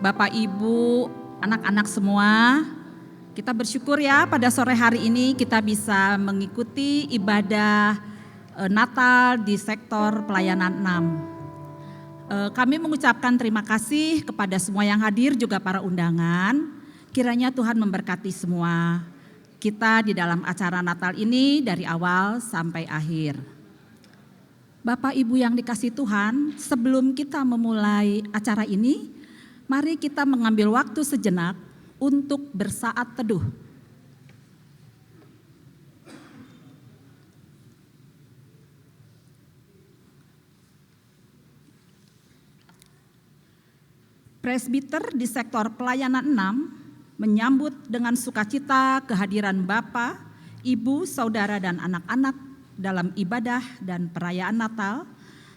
Bapak, Ibu, anak-anak semua, kita bersyukur ya pada sore hari ini kita bisa mengikuti ibadah Natal di sektor pelayanan 6. Kami mengucapkan terima kasih kepada semua yang hadir, juga para undangan. Kiranya Tuhan memberkati semua kita di dalam acara Natal ini dari awal sampai akhir. Bapak Ibu yang dikasihi Tuhan, sebelum kita memulai acara ini, mari kita mengambil waktu sejenak untuk bersaat teduh. Presbiter di sektor pelayanan 6 menyambut dengan sukacita kehadiran Bapak, Ibu, Saudara, dan anak-anak dalam ibadah dan perayaan Natal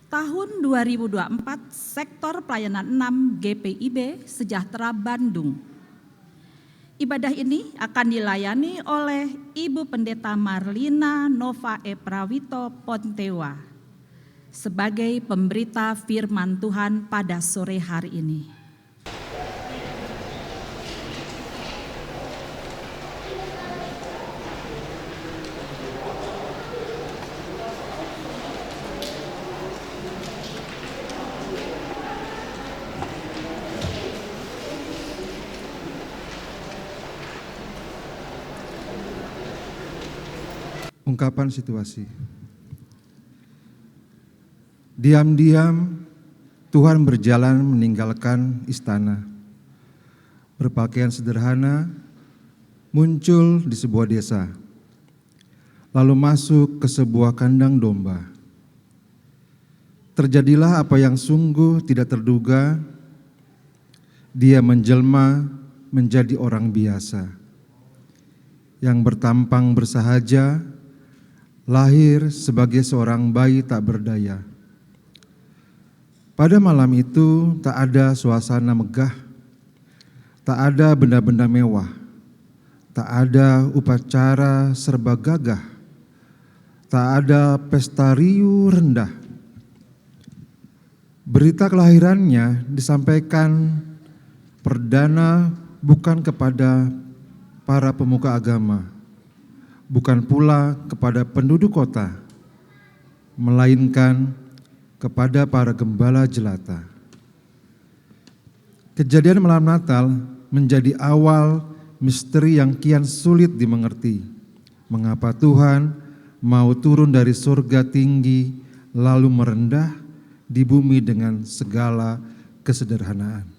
tahun 2024 sektor pelayanan 6 GPIB Sejahtera Bandung. Ibadah ini akan dilayani oleh Ibu Pendeta Marlina Nova E. Prawito Pontewa sebagai pemberita firman Tuhan pada sore hari ini. Ungkapan situasi. Diam-diam Tuhan berjalan meninggalkan istana. Berpakaian sederhana, muncul di sebuah desa. Lalu masuk ke sebuah kandang domba. Terjadilah apa yang sungguh tidak terduga. Dia menjelma menjadi orang biasa yang bertampang bersahaja, lahir sebagai seorang bayi tak berdaya. Pada malam itu tak ada suasana megah, tak ada benda-benda mewah, tak ada upacara serba gagah, tak ada pesta riuh rendah. Berita kelahirannya disampaikan perdana bukan kepada para pemuka agama, bukan pula kepada penduduk kota, melainkan kepada para gembala jelata. Kejadian malam Natal menjadi awal misteri yang kian sulit dimengerti. Mengapa Tuhan mau turun dari surga tinggi lalu merendah di bumi dengan segala kesederhanaan.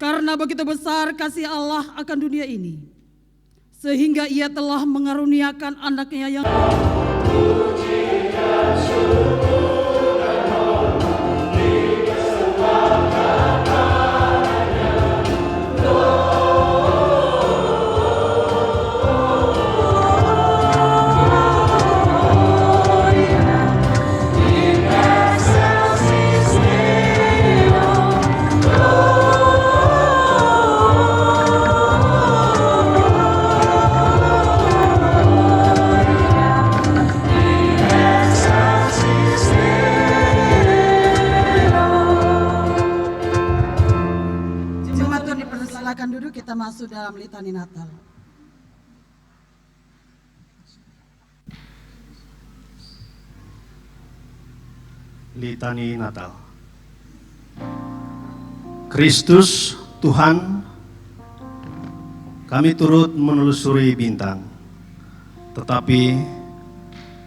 Karena begitu besar kasih Allah akan dunia ini, sehingga Ia telah mengaruniakan anaknya yang Jemaat Tuhan dipersilakan duduk, kita masuk dalam litani Natal. Litani Natal. Kristus Tuhan, kami turut menelusuri bintang, tetapi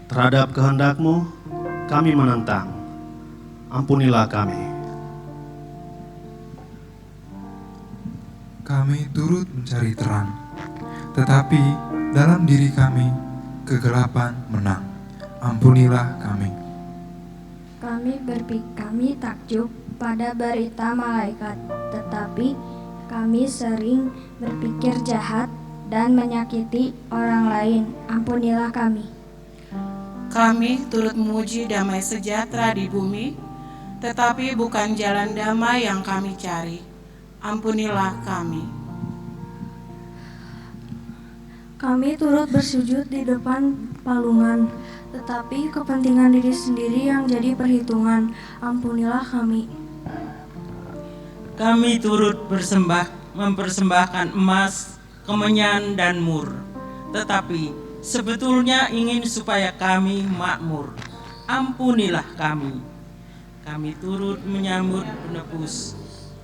terhadap kehendak-Mu kami menentang. Ampunilah kami. Kami turut mencari terang, tetapi dalam diri kami kegelapan menang. Ampunilah kami. Kami takjub pada berita malaikat, tetapi kami sering berpikir jahat dan menyakiti orang lain. Ampunilah kami. Kami turut memuji damai sejahtera di bumi, tetapi bukan jalan damai yang kami cari. Ampunilah kami. Kami turut bersujud di depan palungan, tetapi kepentingan diri sendiri yang jadi perhitungan. Ampunilah kami. Kami turut mempersembahkan emas, kemenyan, dan mur, tetapi sebetulnya ingin supaya kami makmur. Ampunilah kami. Kami turut menyambut penebus,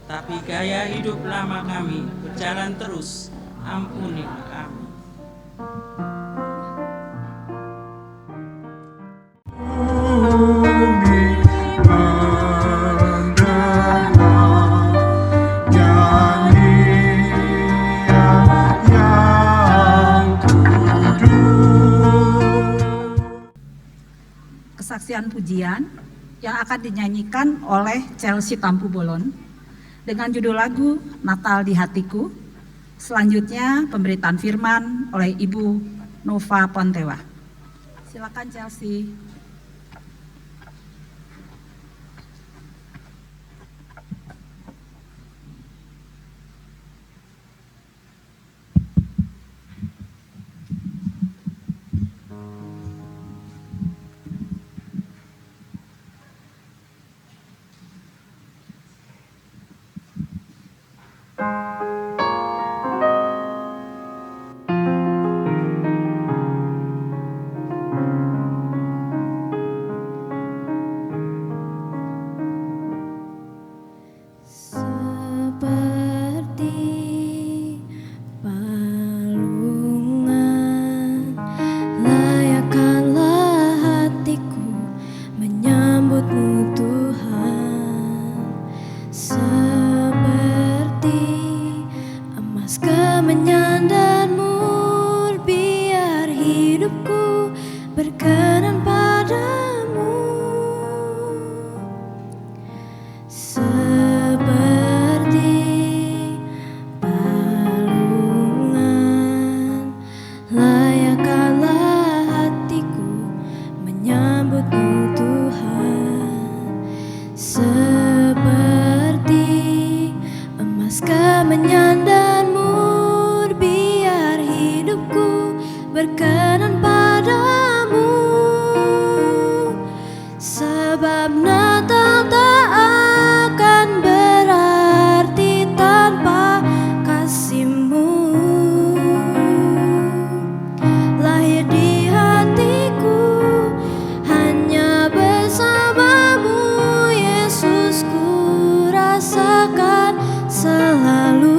tapi gaya hidup lama kami berjalan terus. Ampunilah kami. Kesaksian pujian yang akan dinyanyikan oleh Chelsea Tampu Bolon dengan judul lagu Natal di Hatiku. Selanjutnya pemberitaan firman oleh Ibu Nova Pontewa. Silakan Chelsea. Selalu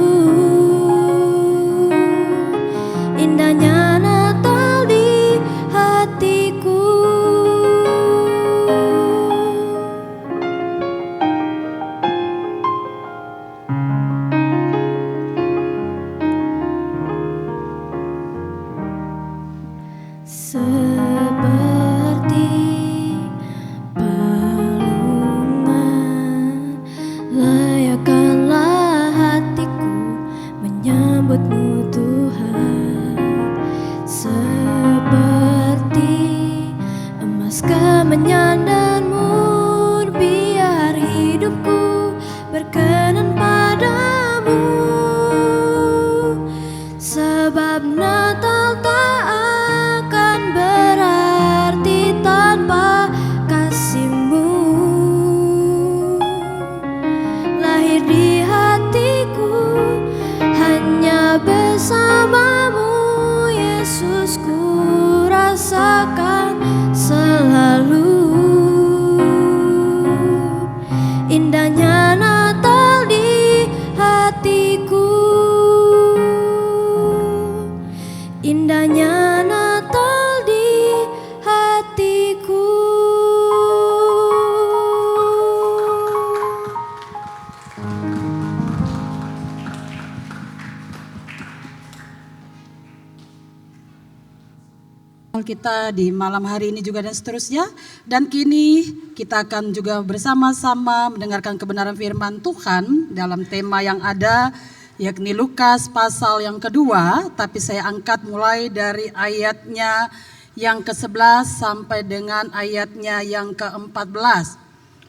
Natal kita di malam hari ini juga dan seterusnya. Dan kini kita akan juga bersama-sama mendengarkan kebenaran firman Tuhan dalam tema yang ada, yakni Lukas pasal yang kedua, tapi saya angkat mulai dari ayatnya yang ke-11 sampai dengan ayatnya yang ke-14.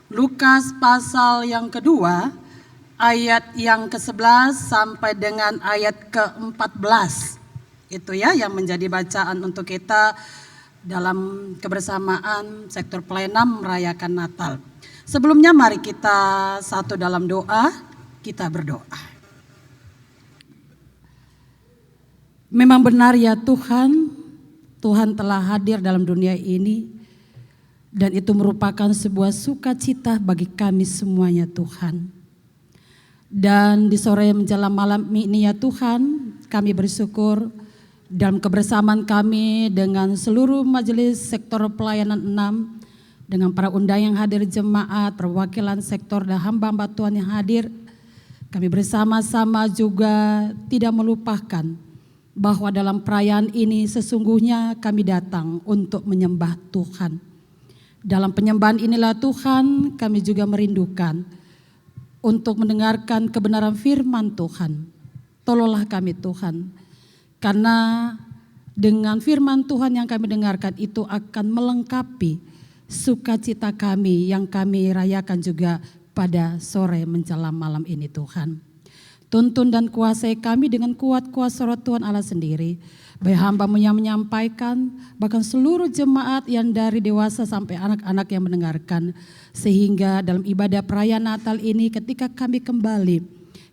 Lukas pasal yang kedua, ayat yang ke-11 sampai dengan ayat ke-14. Itu ya yang menjadi bacaan untuk kita dalam kebersamaan sektor pelayanan merayakan Natal. Sebelumnya mari kita satu dalam doa, kita berdoa. Memang benar ya Tuhan, Tuhan telah hadir dalam dunia ini dan itu merupakan sebuah sukacita bagi kami semuanya Tuhan. Dan di sore menjelang malam ini ya Tuhan, kami bersyukur dalam kebersamaan kami dengan seluruh majelis sektor pelayanan 6, dengan para undang yang hadir jemaat, perwakilan sektor dan hamba-hamba Tuhan yang hadir, kami bersama-sama juga tidak melupakan bahwa dalam perayaan ini sesungguhnya kami datang untuk menyembah Tuhan. Dalam penyembahan inilah Tuhan kami juga merindukan untuk mendengarkan kebenaran firman Tuhan. Tolonglah kami Tuhan. Karena dengan firman Tuhan yang kami dengarkan itu akan melengkapi sukacita kami yang kami rayakan juga pada sore menjelang malam ini Tuhan. Tuntun dan kuasai kami dengan kuat kuasa roh Tuhan Allah sendiri. Baik hamba-Mu yang menyampaikan, bahkan seluruh jemaat yang dari dewasa sampai anak-anak yang mendengarkan. Sehingga dalam ibadah perayaan Natal ini ketika kami kembali,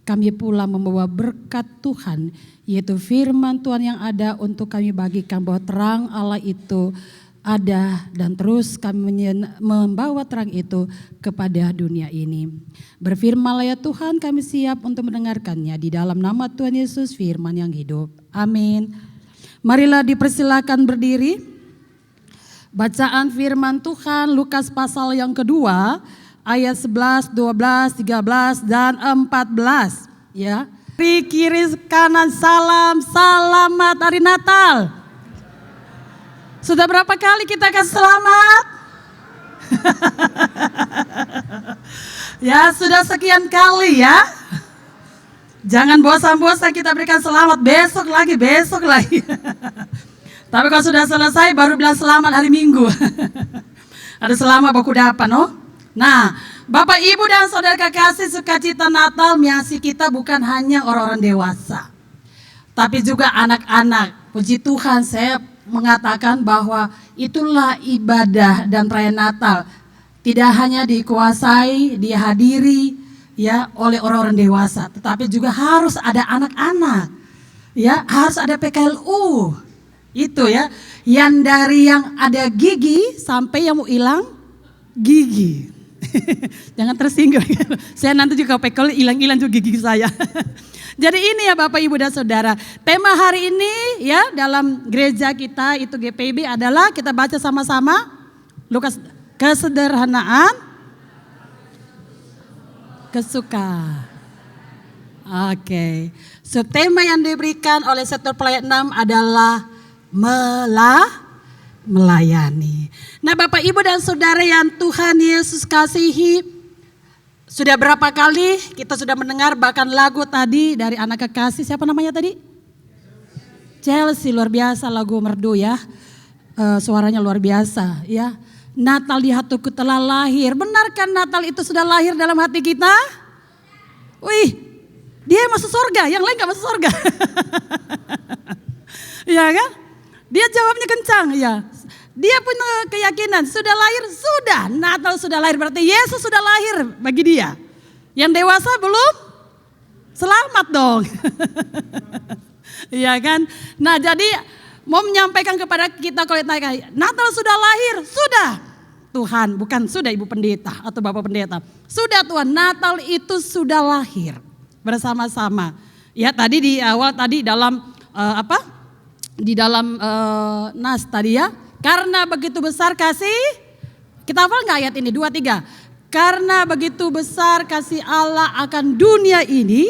kami pula membawa berkat Tuhan, yaitu firman Tuhan yang ada untuk kami bagikan bahwa terang Allah itu ada dan terus kami membawa terang itu kepada dunia ini. Berfirmanlah ya Tuhan, kami siap untuk mendengarkannya di dalam nama Tuhan Yesus firman yang hidup. Amin. Marilah dipersilakan berdiri. Bacaan firman Tuhan Lukas pasal yang kedua ayat 11, 12, 13 dan 14 ya. Di kiri kanan salam, selamat hari Natal. Sudah berapa kali kita akan selamat? Ya sudah sekian kali ya. Jangan bosan-bosan kita berikan selamat, besok lagi. Tapi kalau sudah selesai baru bilang selamat hari Minggu. Ada selamat baku dapat no. Nah, Bapak Ibu dan Saudara kekasih, sukacita Natal mengasihi kita bukan hanya orang-orang dewasa, tapi juga anak-anak. Puji Tuhan, saya mengatakan bahwa itulah ibadah dan perayaan Natal. Tidak hanya dikuasai, dihadiri ya oleh orang-orang dewasa, tetapi juga harus ada anak-anak. Ya, harus ada PKLU. Itu ya, yang dari yang ada gigi sampai yang mau hilang gigi. Jangan tersinggung. Saya nanti juga PKL hilang-hilang juga gigi saya. Jadi ini ya Bapak Ibu dan Saudara, tema hari ini ya dalam gereja kita itu GPIB adalah kita baca sama-sama Lukas, kesederhanaan kesuka. Oke. So tema yang diberikan oleh sektor pelayanan 6 adalah melayani. Nah Bapak Ibu dan Saudara yang Tuhan Yesus kasihi, sudah berapa kali kita sudah mendengar bahkan lagu tadi dari anak kekasih, siapa namanya tadi? Chelsea, luar biasa lagu merdu ya, suaranya luar biasa ya. Natal di hatiku telah lahir, benarkah Natal itu sudah lahir dalam hati kita? Wih, dia masuk surga, yang lain gak masuk surga. Ya kan? Dia jawabnya kencang ya. Dia punya keyakinan sudah lahir, sudah Natal sudah lahir, berarti Yesus sudah lahir bagi dia. Yang dewasa belum? Selamat dong. Iya kan? Nah jadi mau menyampaikan kepada kita kalau Natal sudah lahir, sudah. Tuhan, bukan sudah Ibu Pendeta atau Bapak Pendeta. Sudah Tuhan, Natal itu sudah lahir bersama-sama. Ya tadi di awal tadi dalam di dalam nas tadi ya. Karena begitu besar kasih, kita hafal nggak ayat ini 2-3? Karena begitu besar kasih Allah akan dunia ini,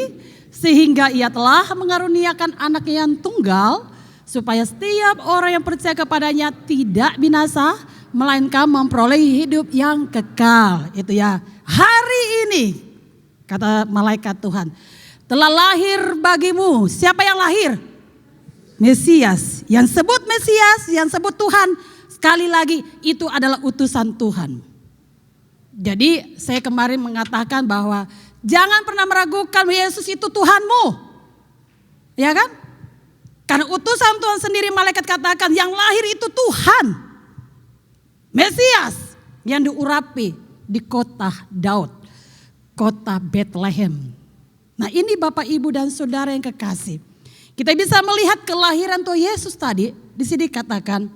sehingga ia telah mengaruniakan anaknya yang tunggal, supaya setiap orang yang percaya kepadanya tidak binasa, melainkan memperoleh hidup yang kekal. Itu ya. Hari ini, kata malaikat Tuhan, telah lahir bagimu. Siapa yang lahir? Mesias. Yang sebut Mesias, yang sebut Tuhan, sekali lagi itu adalah utusan Tuhan. Jadi saya kemarin mengatakan bahwa jangan pernah meragukan Yesus itu Tuhanmu. Ya kan? Karena utusan Tuhan sendiri, malaikat katakan yang lahir itu Tuhan. Mesias yang diurapi di kota Daud, kota Bethlehem. Nah, ini Bapak, Ibu dan Saudara yang kekasih. Kita bisa melihat kelahiran Tuhan Yesus tadi. Di sini katakan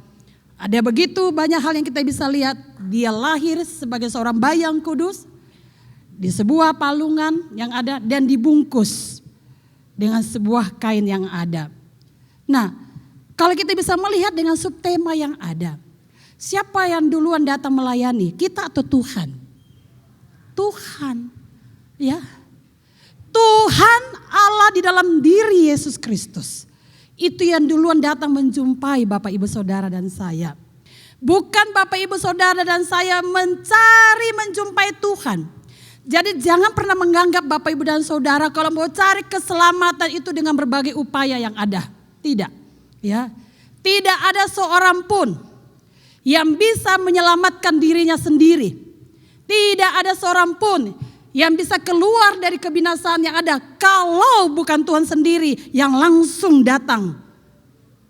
ada begitu banyak hal yang kita bisa lihat. Dia lahir sebagai seorang bayi yang kudus di sebuah palungan yang ada dan dibungkus dengan sebuah kain yang ada. Nah, kalau kita bisa melihat dengan subtema yang ada, siapa yang duluan datang melayani, kita atau Tuhan? Tuhan, ya. Tuhan Allah di dalam diri Yesus Kristus. Itu yang duluan datang menjumpai Bapak Ibu Saudara dan saya. Bukan Bapak Ibu Saudara dan saya mencari menjumpai Tuhan. Jadi jangan pernah menganggap Bapak Ibu dan Saudara kalau mau cari keselamatan itu dengan berbagai upaya yang ada. Tidak, ya. Tidak ada seorang pun yang bisa menyelamatkan dirinya sendiri. Tidak ada seorang pun yang bisa keluar dari kebinasaan yang ada kalau bukan Tuhan sendiri yang langsung datang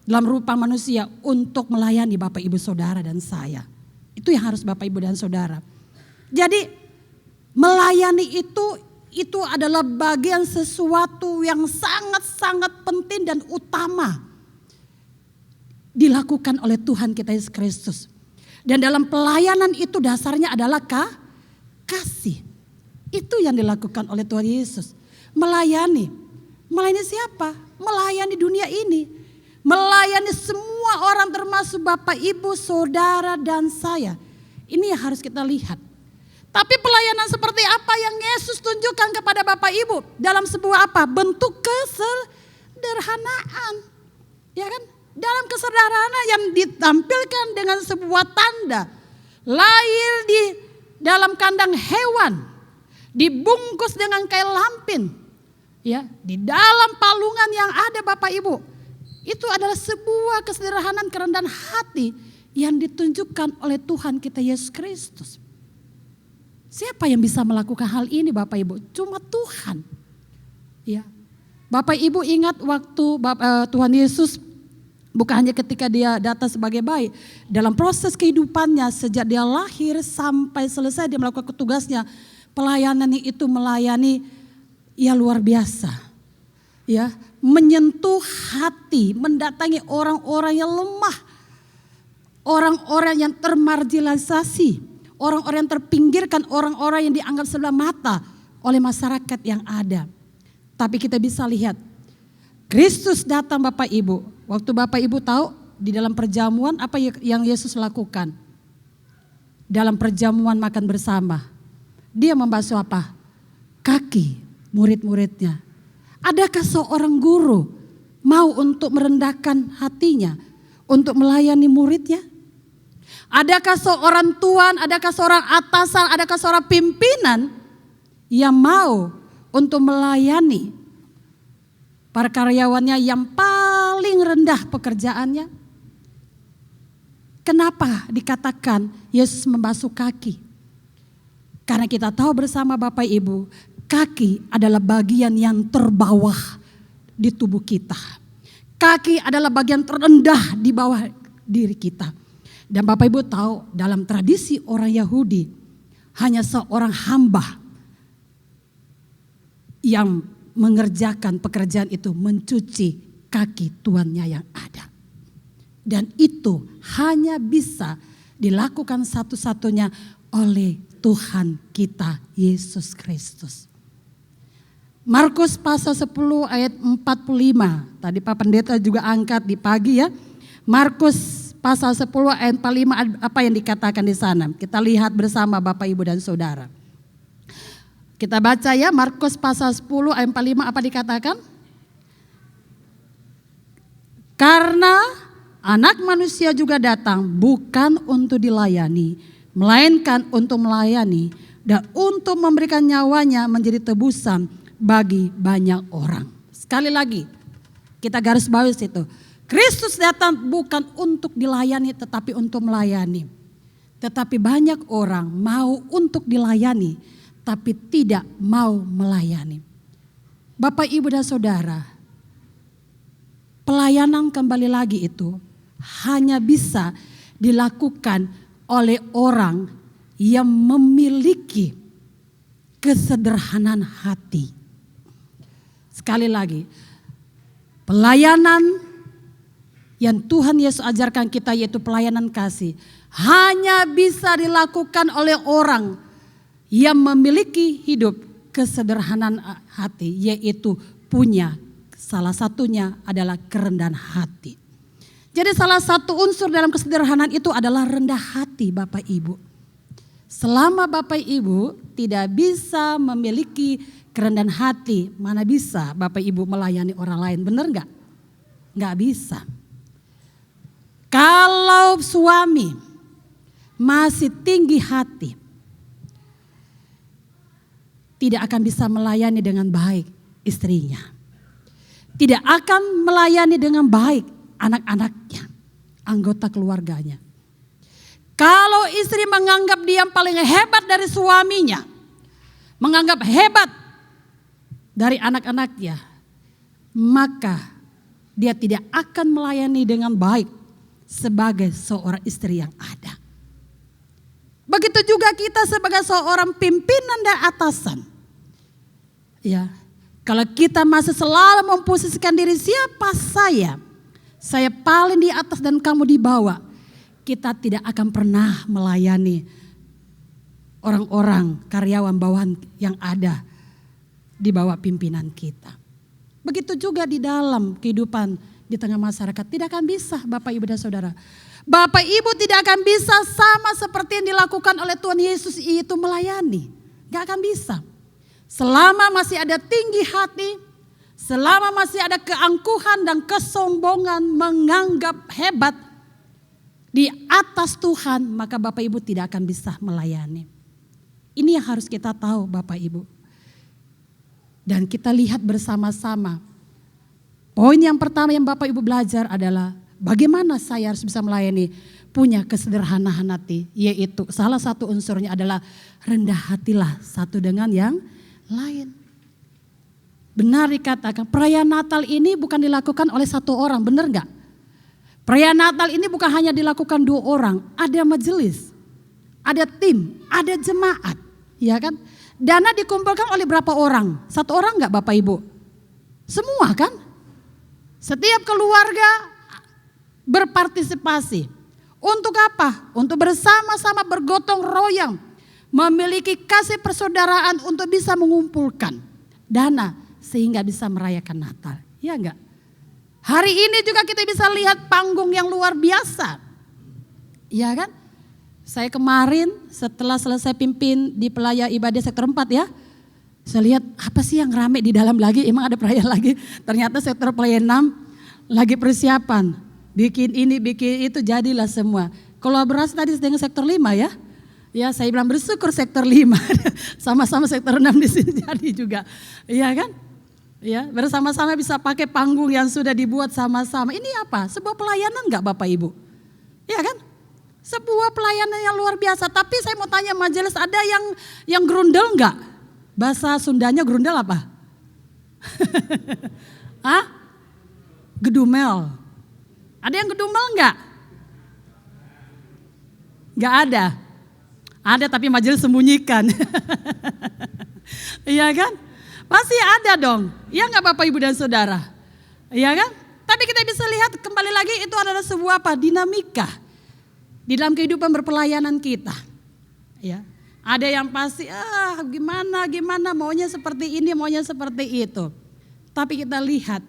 dalam rupa manusia untuk melayani Bapak Ibu Saudara dan saya. Itu yang harus Bapak Ibu dan Saudara. Jadi melayani itu adalah bagian sesuatu yang sangat-sangat penting dan utama dilakukan oleh Tuhan kita Yesus Kristus. Dan dalam pelayanan itu dasarnya adalah kasih. Itu yang dilakukan oleh Tuhan Yesus. Melayani. Melayani siapa? Melayani dunia ini. Melayani semua orang termasuk Bapak, Ibu, Saudara dan saya. Ini yang harus kita lihat. Tapi pelayanan seperti apa yang Yesus tunjukkan kepada Bapak Ibu? Dalam sebuah apa? Bentuk kesederhanaan. Ya kan? Dalam kesederhanaan yang ditampilkan dengan sebuah tanda. Lahir di dalam kandang hewan. Dibungkus dengan kain lampin, ya, di dalam palungan yang ada Bapak Ibu. Itu adalah sebuah kesederhanaan kerendahan hati yang ditunjukkan oleh Tuhan kita Yesus Kristus. Siapa yang bisa melakukan hal ini Bapak Ibu? Cuma Tuhan. Ya. Bapak Ibu ingat waktu Tuhan Yesus bukan hanya ketika dia datang sebagai bayi, dalam proses kehidupannya sejak dia lahir sampai selesai dia melakukan tugasnya. Pelayanan itu melayani ya luar biasa. Ya, menyentuh hati, mendatangi orang-orang yang lemah. Orang-orang yang termarginalisasi, orang-orang yang terpinggirkan, orang-orang yang dianggap sebelah mata oleh masyarakat yang ada. Tapi kita bisa lihat Kristus datang Bapak Ibu. Waktu Bapak Ibu tahu di dalam perjamuan apa yang Yesus lakukan? Dalam perjamuan makan bersama. Dia membasuh apa? Kaki murid-muridnya. Adakah seorang guru mau untuk merendahkan hatinya untuk melayani muridnya? Adakah seorang tuan, adakah seorang atasan, adakah seorang pimpinan yang mau untuk melayani para karyawannya yang paling rendah pekerjaannya? Kenapa dikatakan Yesus membasuh kaki? Karena kita tahu bersama Bapak Ibu, kaki adalah bagian yang terbawah di tubuh kita. Kaki adalah bagian terendah di bawah diri kita. Dan Bapak Ibu tahu dalam tradisi orang Yahudi, hanya seorang hamba yang mengerjakan pekerjaan itu mencuci kaki tuannya yang ada. Dan itu hanya bisa dilakukan satu-satunya oleh Tuhan kita Yesus Kristus. Markus pasal 10 ayat 45. Tadi Pak Pendeta juga angkat di pagi ya. Markus pasal 10 ayat 45 apa yang dikatakan di sana. Kita lihat bersama Bapak Ibu dan Saudara. Kita baca ya Markus pasal 10 ayat 45 apa dikatakan? Karena Anak Manusia juga datang bukan untuk dilayani, melainkan untuk melayani dan untuk memberikan nyawanya menjadi tebusan bagi banyak orang. Sekali lagi, kita garis bawahi situ. Kristus datang bukan untuk dilayani tetapi untuk melayani. Tetapi banyak orang mau untuk dilayani tapi tidak mau melayani. Bapak, Ibu dan Saudara, pelayanan kembali lagi itu hanya bisa dilakukan oleh orang yang memiliki kesederhanaan hati. Sekali lagi, pelayanan yang Tuhan Yesus ajarkan kita yaitu pelayanan kasih hanya bisa dilakukan oleh orang yang memiliki hidup kesederhanaan hati, yaitu punya salah satunya adalah kerendahan hati. Jadi salah satu unsur dalam kesederhanaan itu adalah rendah hati, Bapak Ibu. Selama Bapak Ibu tidak bisa memiliki kerendahan hati, mana bisa Bapak Ibu melayani orang lain, benar enggak? Enggak bisa. Kalau suami masih tinggi hati, tidak akan bisa melayani dengan baik istrinya. Tidak akan melayani dengan baik anak-anaknya, anggota keluarganya. Kalau istri menganggap dia yang paling hebat dari suaminya, menganggap hebat dari anak-anaknya, maka dia tidak akan melayani dengan baik sebagai seorang istri yang ada. Begitu juga kita sebagai seorang pimpinan dan atasan. Ya, kalau kita masih selalu memposisikan diri, siapa saya? Saya paling di atas dan kamu di bawah. Kita tidak akan pernah melayani orang-orang karyawan bawahan yang ada di bawah pimpinan kita. Begitu juga di dalam kehidupan di tengah masyarakat. Tidak akan bisa Bapak Ibu dan Saudara. Bapak Ibu tidak akan bisa sama seperti yang dilakukan oleh Tuhan Yesus, itu melayani. Gak akan bisa. Selama masih ada tinggi hati, selama masih ada keangkuhan dan kesombongan menganggap hebat di atas Tuhan, maka Bapak Ibu tidak akan bisa melayani. Ini yang harus kita tahu Bapak Ibu. Dan kita lihat bersama-sama. Poin yang pertama yang Bapak Ibu belajar adalah bagaimana saya harus bisa melayani, punya kesederhanaan hati. Yaitu salah satu unsurnya adalah rendah hatilah satu dengan yang lain. Benar dikatakan perayaan Natal ini bukan dilakukan oleh satu orang, benar enggak? Perayaan Natal ini bukan hanya dilakukan 2 orang, ada majelis, ada tim, ada jemaat, ya kan? Dana dikumpulkan oleh berapa orang? 1 orang enggak Bapak Ibu? Semua kan? Setiap keluarga berpartisipasi. Untuk apa? Untuk bersama-sama bergotong royong, memiliki kasih persaudaraan untuk bisa mengumpulkan dana sehingga bisa merayakan Natal. Ya enggak? Hari ini juga kita bisa lihat panggung yang luar biasa. Ya kan? Saya kemarin setelah selesai pimpin di Pelaya Ibadah sektor 4 ya. Saya lihat apa sih yang rame di dalam lagi, emang ada perayaan lagi. Ternyata sektor pelayanan 6 lagi persiapan. Bikin ini, bikin itu, jadilah semua. Kolaborasi tadi dengan sektor 5 ya. Ya saya bilang bersyukur sektor 5. Sama-sama sektor 6 di sini jadi juga. Iya kan? Ya, bersama-sama bisa pakai panggung yang sudah dibuat sama-sama. Ini apa? Sebuah pelayanan enggak Bapak Ibu? Ya kan? Sebuah pelayanan yang luar biasa. Tapi saya mau tanya majelis, ada yang grundel enggak? Bahasa Sundanya grundel apa? Hah? Gedumel. Ada yang gedumel enggak? Enggak ada. Ada tapi majelis sembunyikan. Iya kan? Pasti ada dong. Iya enggak Bapak Ibu dan Saudara? Iya kan? Tapi kita bisa lihat kembali lagi itu adalah sebuah apa? Dinamika di dalam kehidupan berpelayanan kita. Ya. Ada yang pasti gimana maunya seperti ini, maunya seperti itu. Tapi kita lihat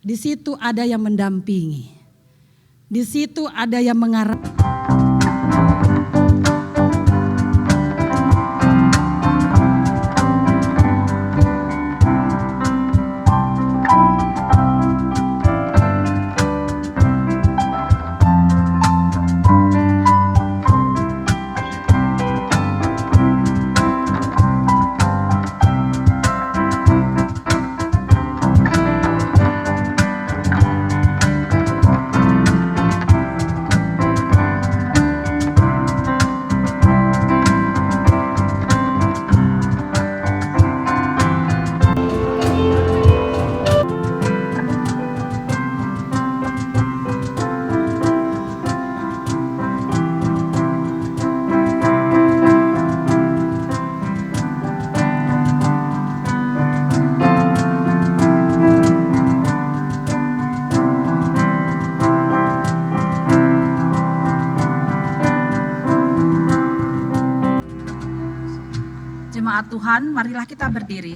di situ ada yang mendampingi. Di situ ada yang mengarah. Tuhan, marilah kita berdiri.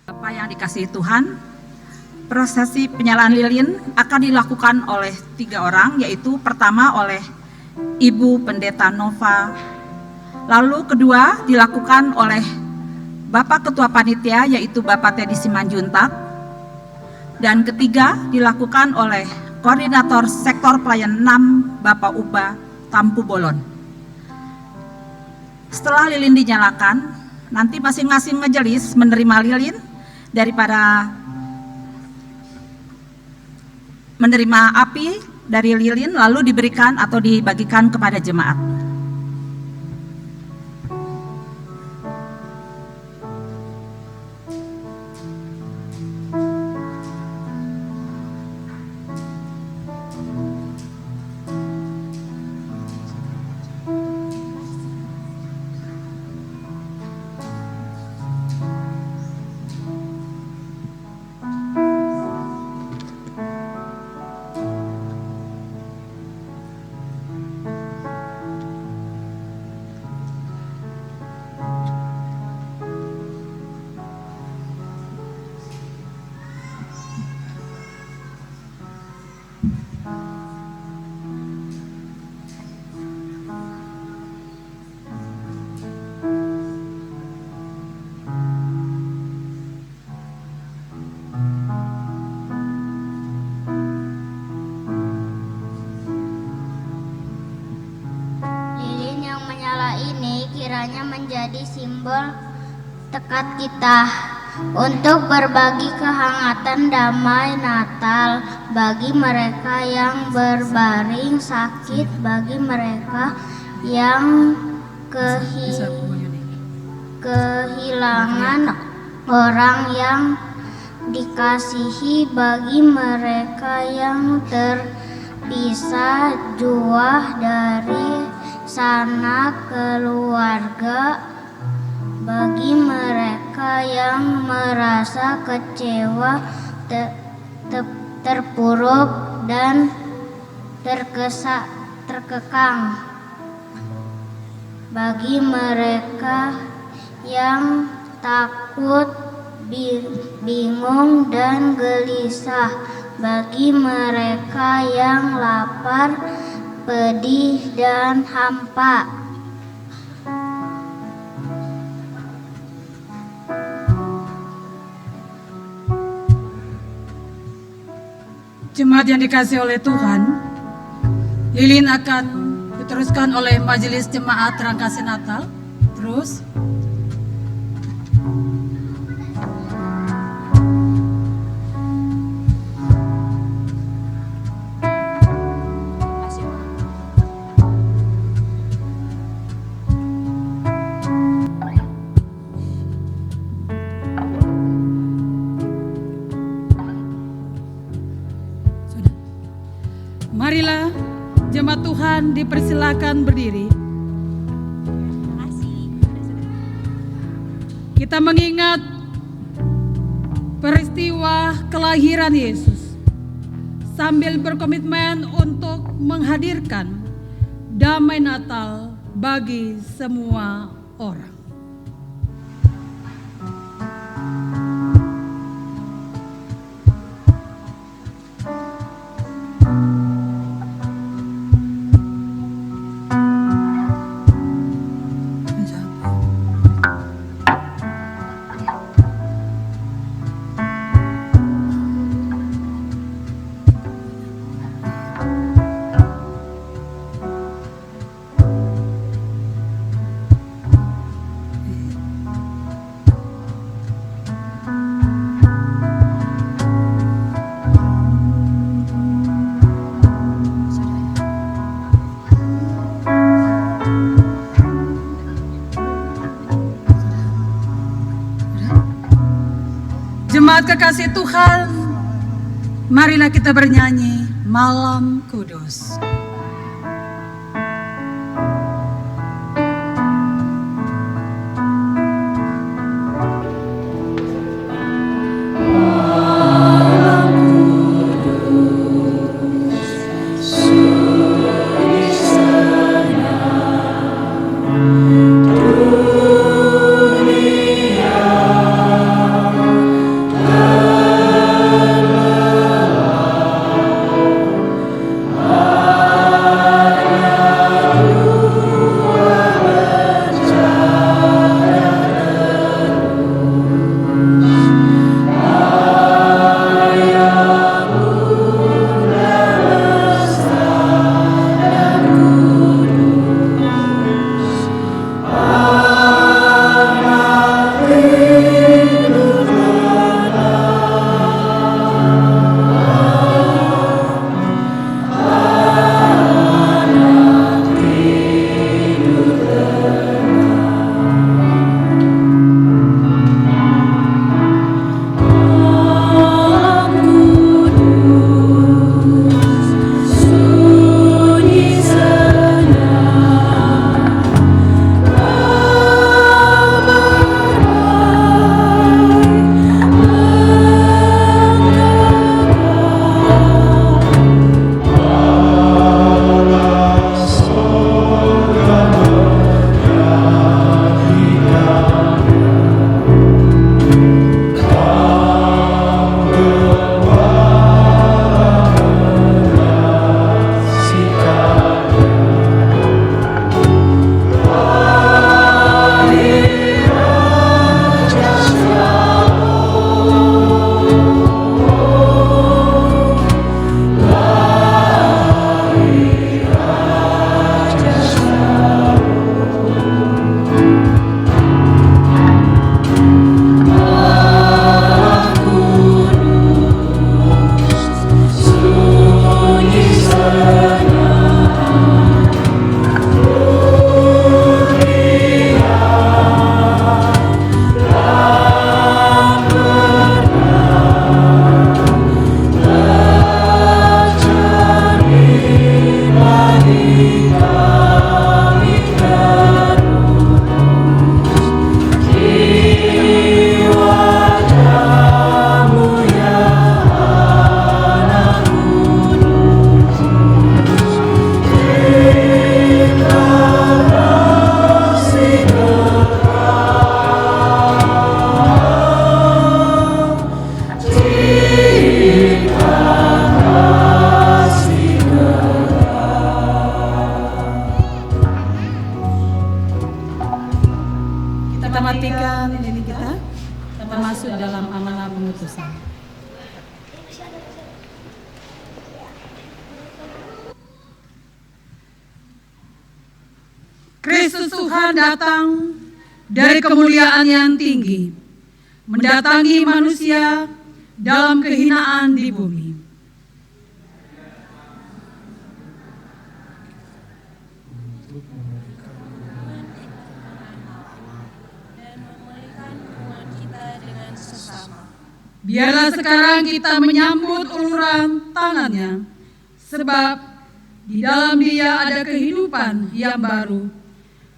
Bapak yang dikasihi Tuhan, prosesi penyalaan lilin akan dilakukan oleh 3 orang, yaitu pertama oleh Ibu Pendeta Nova, lalu kedua dilakukan oleh Bapak Ketua Panitia, yaitu Bapak Teddy Simanjuntak, dan ketiga dilakukan oleh Koordinator Sektor Pelayanan 6, Bapak Uba Tampu Bolon. Setelah lilin dinyalakan, nanti masing-masing majelis menerima lilin daripada menerima api dari lilin, lalu diberikan atau dibagikan kepada jemaat. kiranya menjadi simbol tekad kita untuk berbagi kehangatan damai Natal bagi mereka yang berbaring sakit, bagi mereka yang kehilangan orang yang dikasihi, bagi mereka yang terpisah jauh dari sanak keluarga, bagi mereka yang merasa kecewa, terpuruk dan terkekang, bagi mereka yang takut, bingung dan gelisah, bagi mereka yang lapar, pedih dan hampa. Jemaat yang dikasihi oleh Tuhan, lilin akan diteruskan oleh Majelis Jemaat Terangkasih Natal. Terus marilah jemaat Tuhan dipersilakan berdiri. Kita mengingat peristiwa kelahiran Yesus sambil berkomitmen untuk menghadirkan damai Natal bagi semua orang. Jemaat kekasih Tuhan, marilah kita bernyanyi Malam Kudus. termasuk dalam amanah pengutusan. Kristus Tuhan datang dari kemuliaan yang tinggi, mendatangi manusia dalam kehinaan di bumi. Biarlah sekarang kita menyambut uluran tangannya, sebab di dalam Dia ada kehidupan yang baru,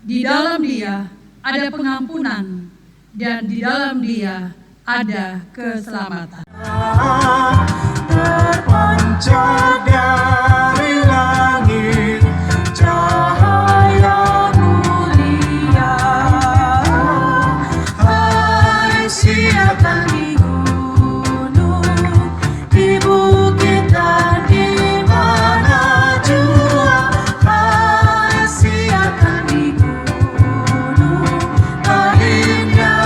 di dalam Dia ada pengampunan, dan di dalam Dia ada keselamatan. Terpancar dari langit cahaya mulia, hai siapkan di gunung, di bukit dan di mana jua, hai siapkan di gunung, lainnya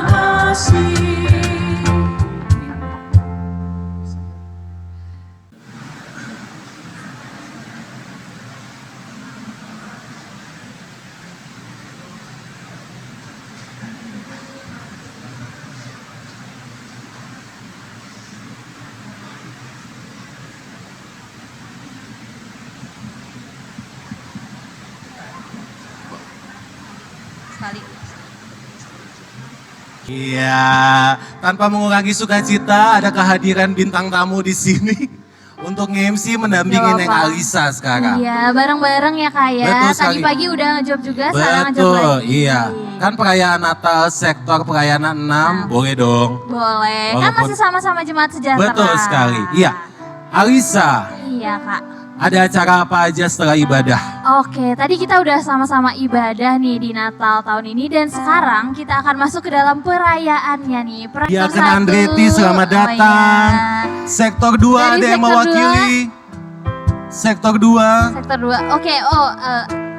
kasih. Iya, tanpa mengurangi sukacita ada kehadiran bintang tamu di sini untuk nge-MC mendampingin Neng Alisa sekarang. Iya, bareng-bareng ya Kak ya. Betul Tadi sekali. pagi udah ngejob juga, sekarang ngejob Betul, lagi. iya. Kan perayaan Natal sektor perayaan 6, boleh dong. Boleh, kan Walaupun- masih sama-sama Jemaat Sejahtera. Betul sekali, iya. Alisa, Iya Kak. ada acara apa aja setelah ibadah? Oke, tadi kita udah sama-sama ibadah nih di Natal tahun ini, dan sekarang kita akan masuk ke dalam perayaannya nih. Dia Ken Andretti, selamat datang. Sektor 2 ada yang sektor mewakili. Sektor 2. Sektor 2, oke,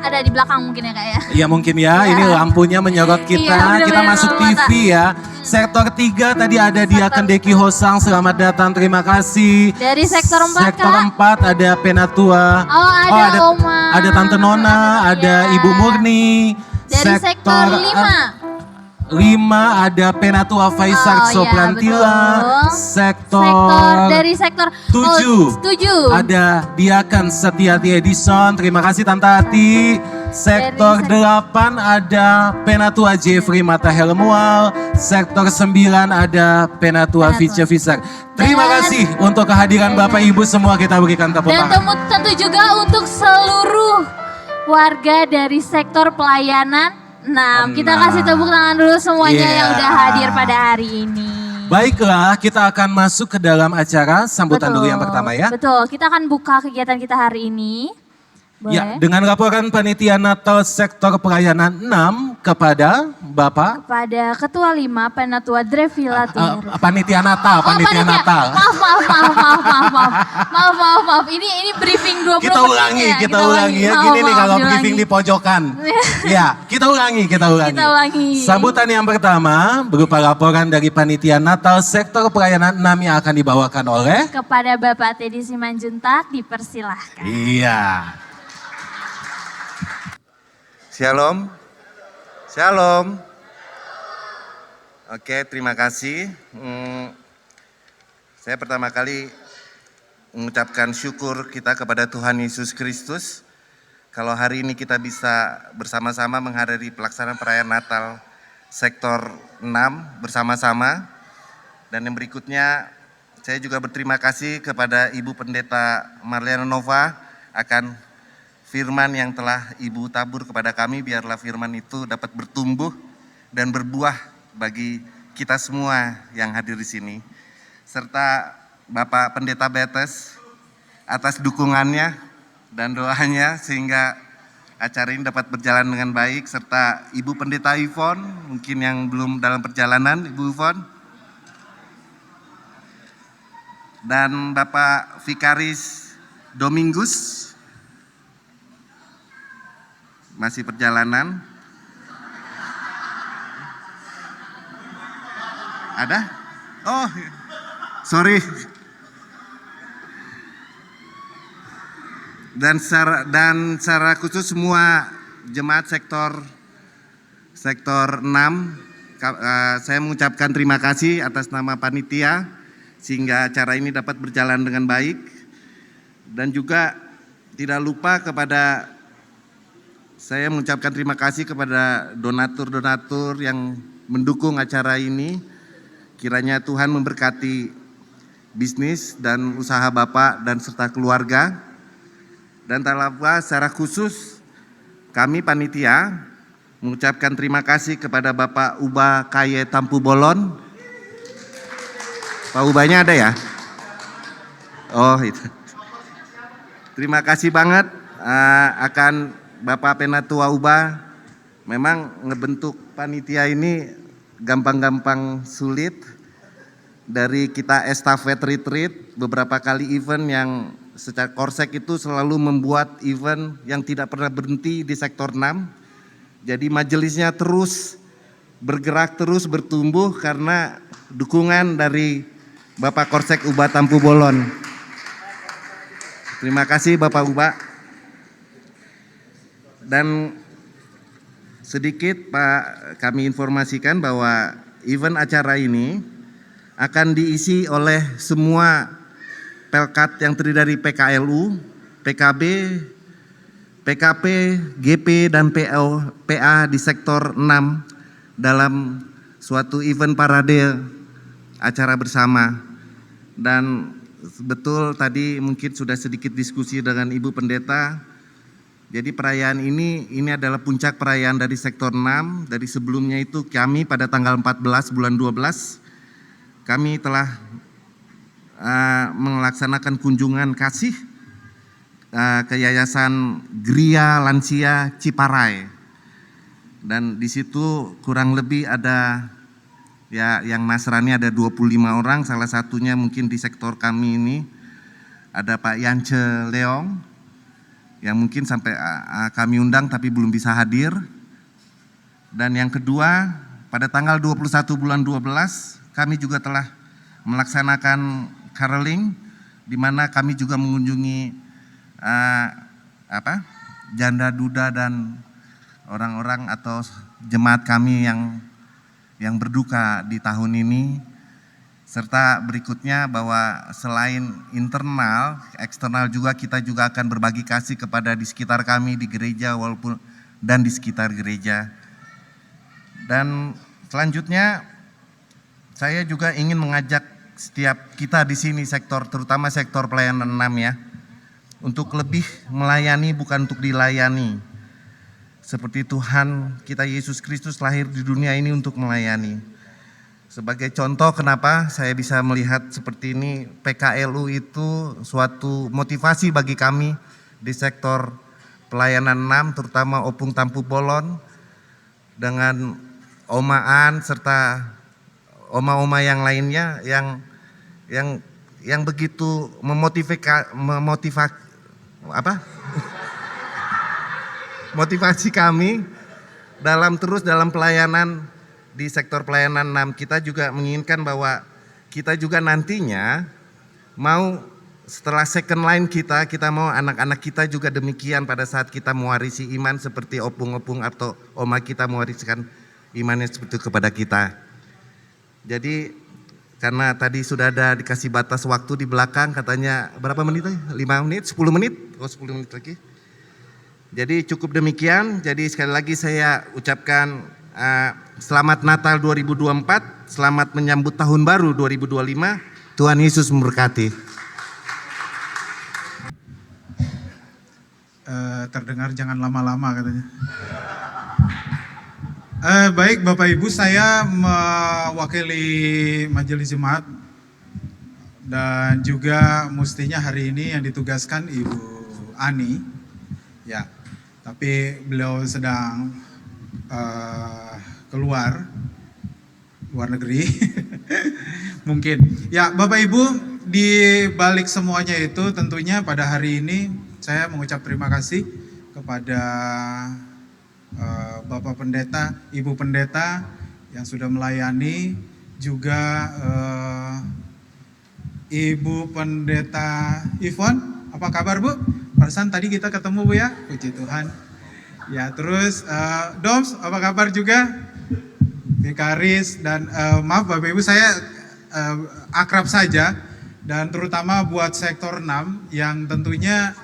ada di belakang mungkin ya Kak ya. Iya mungkin ya, ini lampunya menyorot kita, Iya, bener-bener kita masuk lampu mata. TV ya. Sektor 3 tadi ada Diaken Deki Hosang, selamat datang, terima kasih. Dari sektor 4 Sektor Kak. 4 ada Penatua. Oh, ada Oma. Ada Tante Nona, ada Ibu Murni. Dari sektor 5. 5 ada Penatua Faisal Oh, Soplantila. iya, dari sektor 7 7. ada Diaken Setiati Edison, terima kasih Tante Ati. Sektor 8 ada Penatua Jeffrey Mata Helmual. Sektor 9 ada Penatua Vice Fisar. Terima kasih untuk kehadiran Bapak Ibu semua, kita berikan tepuk Dan tangan. tentu juga untuk seluruh warga dari sektor pelayanan 6. Kita kasih tepuk tangan dulu semuanya yang udah hadir pada hari ini. Baiklah, kita akan masuk ke dalam acara sambutan dulu yang pertama ya. Betul, kita akan buka kegiatan kita hari ini. Boleh? Ya, dengan laporan Panitia Natal Sektor Pelayanan 6 kepada Bapak Kepada Ketua 5 Penatua Drevila Panitia Natal, Panitia Natal. Maaf. Ini briefing 20 Kita ulangi, menit ya. kita ulangi ya. Gini nih kalau briefing di pojokan. Ya, kita ulangi. Kita ulangi. Sambutan yang pertama berupa laporan dari Panitia Natal Sektor Pelayanan 6 yang akan dibawakan oleh Kepada Bapak Teddy Simanjuntak, dipersilahkan. Iya. Shalom. Shalom. Oke, terima kasih. Saya pertama kali mengucapkan syukur kita kepada Tuhan Yesus Kristus. Kalau hari ini kita bisa bersama-sama menghadiri pelaksanaan perayaan Natal sektor 6 bersama-sama. Dan yang berikutnya, saya juga berterima kasih kepada Ibu Pendeta Marliana Nova akan firman yang telah Ibu tabur kepada kami, biarlah firman itu dapat bertumbuh dan berbuah bagi kita semua yang hadir di sini. Serta Bapak Pendeta Betes atas dukungannya dan doanya sehingga acara ini dapat berjalan dengan baik. Serta Ibu Pendeta Yvonne, mungkin yang belum dalam perjalanan, Ibu Yvonne. Dan Bapak Vikaris Domingus, masih perjalanan. Ada? Oh, sorry. Dan secara khusus semua jemaat sektor 6, saya mengucapkan terima kasih atas nama panitia sehingga acara ini dapat berjalan dengan baik. Dan juga tidak lupa saya mengucapkan terima kasih kepada donatur-donatur yang mendukung acara ini. Kiranya Tuhan memberkati bisnis dan usaha Bapak dan serta keluarga. Dan tak lupa secara khusus kami panitia mengucapkan terima kasih kepada Bapak Uba Kaye Tampu Bolon. Pak Ubanya ada ya? Oh itu. Terima kasih banget akan Bapak Penatua Uba. Memang ngebentuk panitia ini gampang-gampang sulit. Dari kita estafet retreat, beberapa kali event yang secara Korsek itu selalu membuat event yang tidak pernah berhenti di sektor 6. Jadi majelisnya terus bergerak, terus bertumbuh karena dukungan dari Bapak Korsek Uba Tampu Bolon. Terima kasih Bapak Uba. Dan sedikit Pak, kami informasikan bahwa event acara ini akan diisi oleh semua Pelkat yang terdiri dari PKLU, PKB, PKP, GP, dan PA di sektor 6 dalam suatu event parade acara bersama. Dan betul tadi mungkin sudah sedikit diskusi dengan Ibu Pendeta. Jadi perayaan ini adalah puncak perayaan dari sektor 6. Dari sebelumnya itu kami pada tanggal 14 bulan 12 kami telah melaksanakan kunjungan kasih ke Yayasan Gria Lansia Ciparai. Dan di situ kurang lebih ada ya yang Nasrani ada 25 orang, salah satunya mungkin di sektor kami ini ada Pak Yance Leong yang mungkin sampai kami undang tapi belum bisa hadir. Dan yang kedua, pada tanggal 21 bulan 12 kami juga telah melaksanakan caroling di mana kami juga mengunjungi janda duda dan orang-orang atau jemaat kami yang berduka di tahun ini. Serta berikutnya bahwa selain internal, eksternal juga kita juga akan berbagi kasih kepada di sekitar kami di gereja walaupun dan di sekitar gereja. Dan selanjutnya saya juga ingin mengajak setiap kita di sini sektor, terutama sektor pelayanan 6 ya, untuk lebih melayani bukan untuk dilayani. Seperti Tuhan kita Yesus Kristus lahir di dunia ini untuk melayani. Sebagai contoh kenapa saya bisa melihat seperti ini, PKLU itu suatu motivasi bagi kami di sektor pelayanan 6, terutama Opung Tampu Bolon dengan Omaan serta oma-oma yang lainnya yang begitu motivasi kami dalam pelayanan di sektor pelayanan 6. Kita juga menginginkan bahwa kita juga nantinya mau setelah second line kita mau anak-anak kita juga demikian pada saat kita mewarisi iman seperti opung-opung atau oma kita mewariskan imannya seperti itu kepada kita. Jadi karena tadi sudah ada dikasih batas waktu di belakang katanya berapa menit tadi? 5 menit, 10 menit? Oh 10 menit lagi. Jadi cukup demikian. Jadi sekali lagi saya ucapkan selamat Natal 2024, selamat menyambut tahun baru 2025. Tuhan Yesus memberkati. Terdengar jangan lama-lama katanya. Baik Bapak Ibu, saya mewakili Majelis Jemaat dan juga mestinya hari ini yang ditugaskan Ibu Ani, ya, tapi beliau sedang keluar luar negeri, mungkin. Ya Bapak Ibu, di balik semuanya itu tentunya pada hari ini saya mengucap terima kasih kepada Bapak Pendeta, Ibu Pendeta yang sudah melayani juga Ibu Pendeta Ivon, apa kabar Bu? Perasaan tadi kita ketemu Bu ya, puji Tuhan. Ya terus Doms, apa kabar juga? Vikaris dan maaf Bapak Ibu saya akrab saja dan terutama buat sektor 6 yang tentunya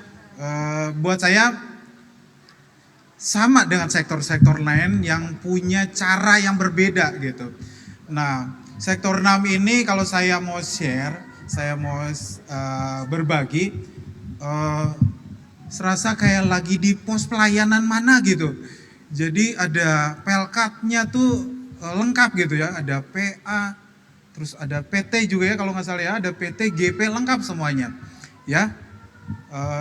buat saya sama dengan sektor-sektor lain yang punya cara yang berbeda gitu. Nah, sektor 6 ini kalau saya mau share, saya mau berbagi, serasa kayak lagi di pos pelayanan mana gitu. Jadi ada pelkatnya tuh lengkap gitu ya, ada PA, terus ada PT juga ya kalau nggak salah ya, ada PT, GP lengkap semuanya. Ya,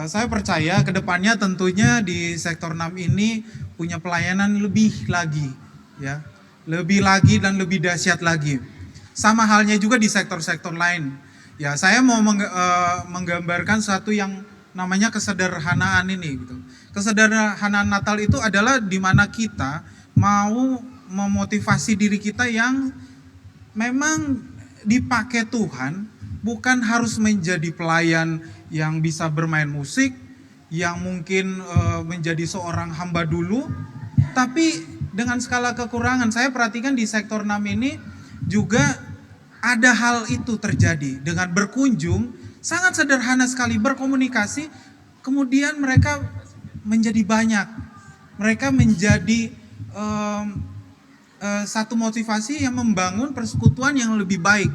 saya percaya kedepannya tentunya di sektor 6 ini punya pelayanan lebih lagi, ya, lebih lagi dan lebih dahsyat lagi. Sama halnya juga di sektor-sektor lain. Ya, saya mau menggambarkan satu yang namanya kesederhanaan ini. Gitu. Kesederhanaan Natal itu adalah di mana kita mau memotivasi diri kita yang memang dipakai Tuhan, bukan harus menjadi pelayan yang bisa bermain musik, yang mungkin menjadi seorang hamba dulu, tapi dengan skala kekurangan. Saya perhatikan di sektor 6 ini juga ada hal itu terjadi. Dengan berkunjung, sangat sederhana sekali berkomunikasi, kemudian mereka menjadi banyak. Mereka menjadi satu motivasi yang membangun persekutuan yang lebih baik.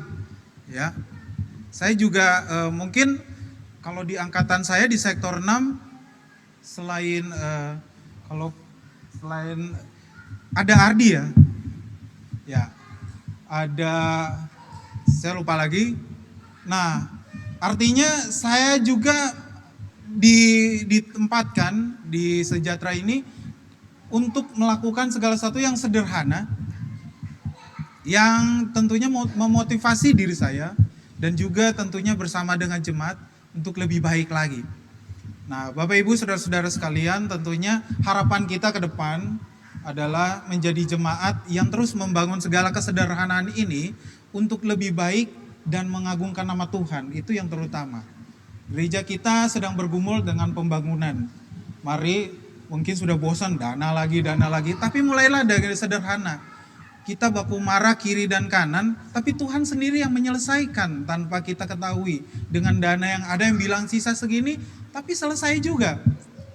Ya, saya juga mungkin kalau di angkatan saya di sektor 6 selain ada Ardi ya ada saya lupa lagi. Nah, artinya saya juga ditempatkan di Sejahtera ini untuk melakukan segala sesuatu yang sederhana, yang tentunya memotivasi diri saya dan juga tentunya bersama dengan jemaat untuk lebih baik lagi. Nah, Bapak Ibu saudara-saudara sekalian, tentunya harapan kita ke depan adalah menjadi jemaat yang terus membangun segala kesederhanaan ini untuk lebih baik dan mengagungkan nama Tuhan. Itu yang terutama. Gereja kita sedang bergumul dengan pembangunan. Mari, mungkin sudah bosan dana lagi, tapi mulailah dari sederhana. Kita baku marah kiri dan kanan, tapi Tuhan sendiri yang menyelesaikan tanpa kita ketahui. Dengan dana yang ada yang bilang sisa segini, tapi selesai juga.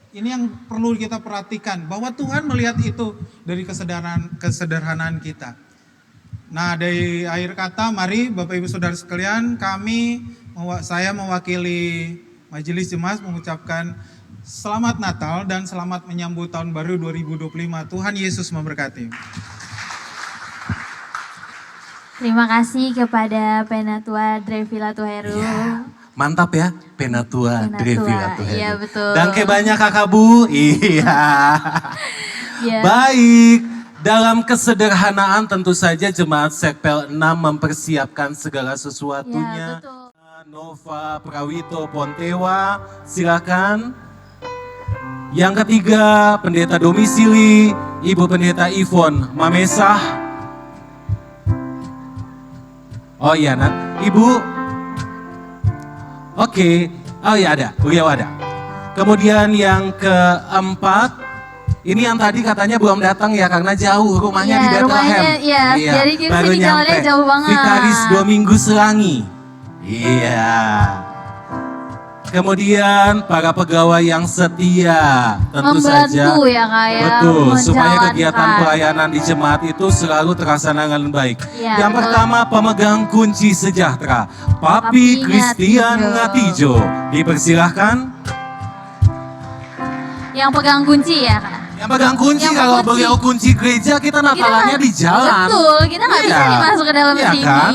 Ini yang perlu kita perhatikan, bahwa Tuhan melihat itu dari kesederhanaan kita. Nah, dari akhir kata, mari Bapak Ibu Saudara sekalian, saya mewakili Majelis Jemaat mengucapkan selamat Natal dan selamat menyambut tahun baru 2025. Tuhan Yesus memberkati. Terima kasih kepada Penatua Drevila Tuheru. Ya, mantap ya, Penatua Drevila Tuheru. Iya betul. Dan kayak banyak kakak Bu. Iya. Ya. Baik, dalam kesederhanaan tentu saja jemaat Sekpel 6 mempersiapkan segala sesuatunya. Ya, betul. Nova Prawito Pontewa, silakan. Yang ketiga, Pendeta Domisili, Ibu Pendeta Ivon Mamesah. Oh iya, Nat. Ibu. Oke. Oh iya ada, beliau ada. Kemudian yang keempat, ini yang tadi katanya belum datang ya karena jauh rumahnya di Bethlehem. Rumahnya, iya. Jadi kita di jalannya jauh banget. Vikaris 2 minggu selangi. Iya. Kemudian para pegawai yang setia tentu saja membantu ya Kak ya, betul, supaya menjalankan kegiatan pelayanan di jemaat itu selalu terlaksana dengan baik. Ya, yang betul. pertama pemegang kunci sejahtera, Papi Christian Ngatijo. Dipersilahkan. Yang pegang kunci ya Kak. Yang pegang kunci, kalau beliau kunci gereja kita Natalannya di jalan. Betul, kita nggak bisa nih masuk ke dalam Iya sini. Kan?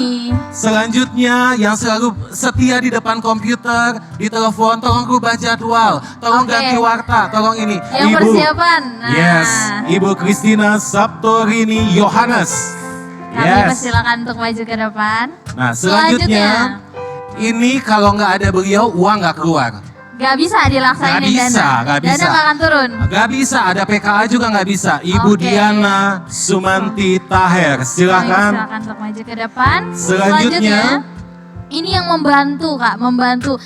Selanjutnya yang selalu setia di depan komputer, di telepon, tolong rubah jadwal, tolong ganti warta, tolong ini. Yang persiapan. Nah. Yes, Ibu Christina Sabtorini Yohanes. Kami persilakan untuk maju ke depan. Nah selanjutnya, ini kalau nggak ada beliau uang nggak keluar. Gak bisa dilaksanain Gak bisa, gak bisa. Dana gak akan turun. Gak bisa, ada PKA juga gak bisa. Ibu Oke. Diana Sumanti Taher, silakan. Silakan untuk maju ke depan. Selanjutnya. Ini yang membantu Kak, membantu.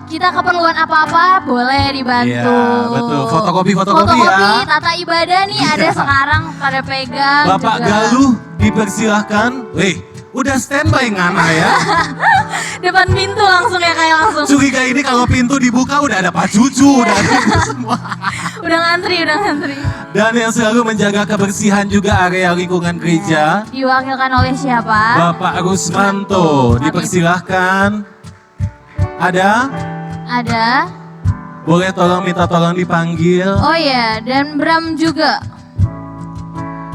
Kita keperluan apa-apa boleh dibantu. Iya, betul. Fotokopi Fotokopi, ya. tata ibadah nih ada Iya. sekarang pada pegang Bapak juga. Galuh dipersilahkan. Udah standby ngana ya. Depan pintu langsung ya kayak langsung. Curiga ini kalau pintu dibuka udah ada Pak Cucu, udah ada semua. Udah ngantri. Dan yang selalu menjaga kebersihan juga area lingkungan gereja. Diwakilkan oleh siapa? Bapak Rusmanto, dipersilahkan. Ada? Boleh minta tolong dipanggil. Oh iya, dan Bram juga.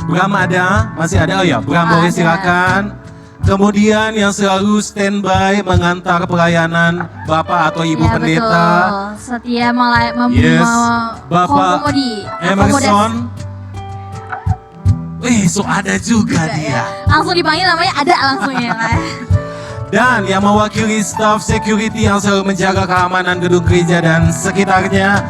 Bram ada? Masih ada? Oh ya, Bram boleh silakan. Kemudian yang selalu standby mengantar pelayanan Bapak atau Ibu Ya, Pendeta. betul. Setia Yes, Bapak Emerson. So ada juga dia. Langsung dipanggil namanya ada langsung ya kan. Dan yang mewakili staff security yang selalu menjaga keamanan gedung gereja dan sekitarnya.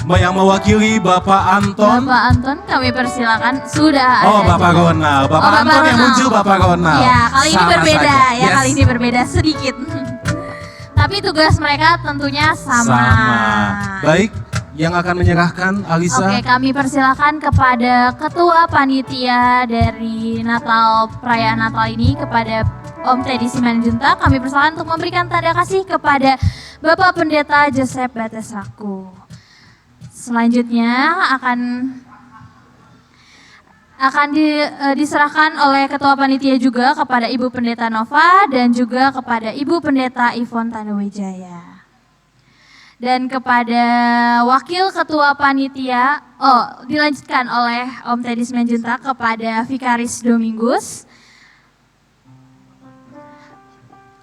Yang mewakili Bapak Anton. Bapak Anton kami persilakan sudah ada. Oh, Bapak Ronald. Bapak Anton yang muncul Bapak Ronald. Ya, kali ini Sama berbeda saja. ya, Yes. kali ini berbeda sedikit. Tapi tugas mereka tentunya sama. Baik, yang akan menyerahkan Alisa. Oke, kami persilakan kepada Ketua Panitia dari perayaan Natal ini kepada Om Teddy Simanjuntak. Kami persilakan untuk memberikan tanda kasih kepada Bapak Pendeta Joseph Batesaku. Selanjutnya akan diserahkan oleh Ketua Panitia juga kepada Ibu Pendeta Nova dan juga kepada Ibu Pendeta Ivon Tanuwijaya. Dan kepada Wakil Ketua Panitia, dilanjutkan oleh Om Teddy Simanjuntak kepada Vikaris Domingus,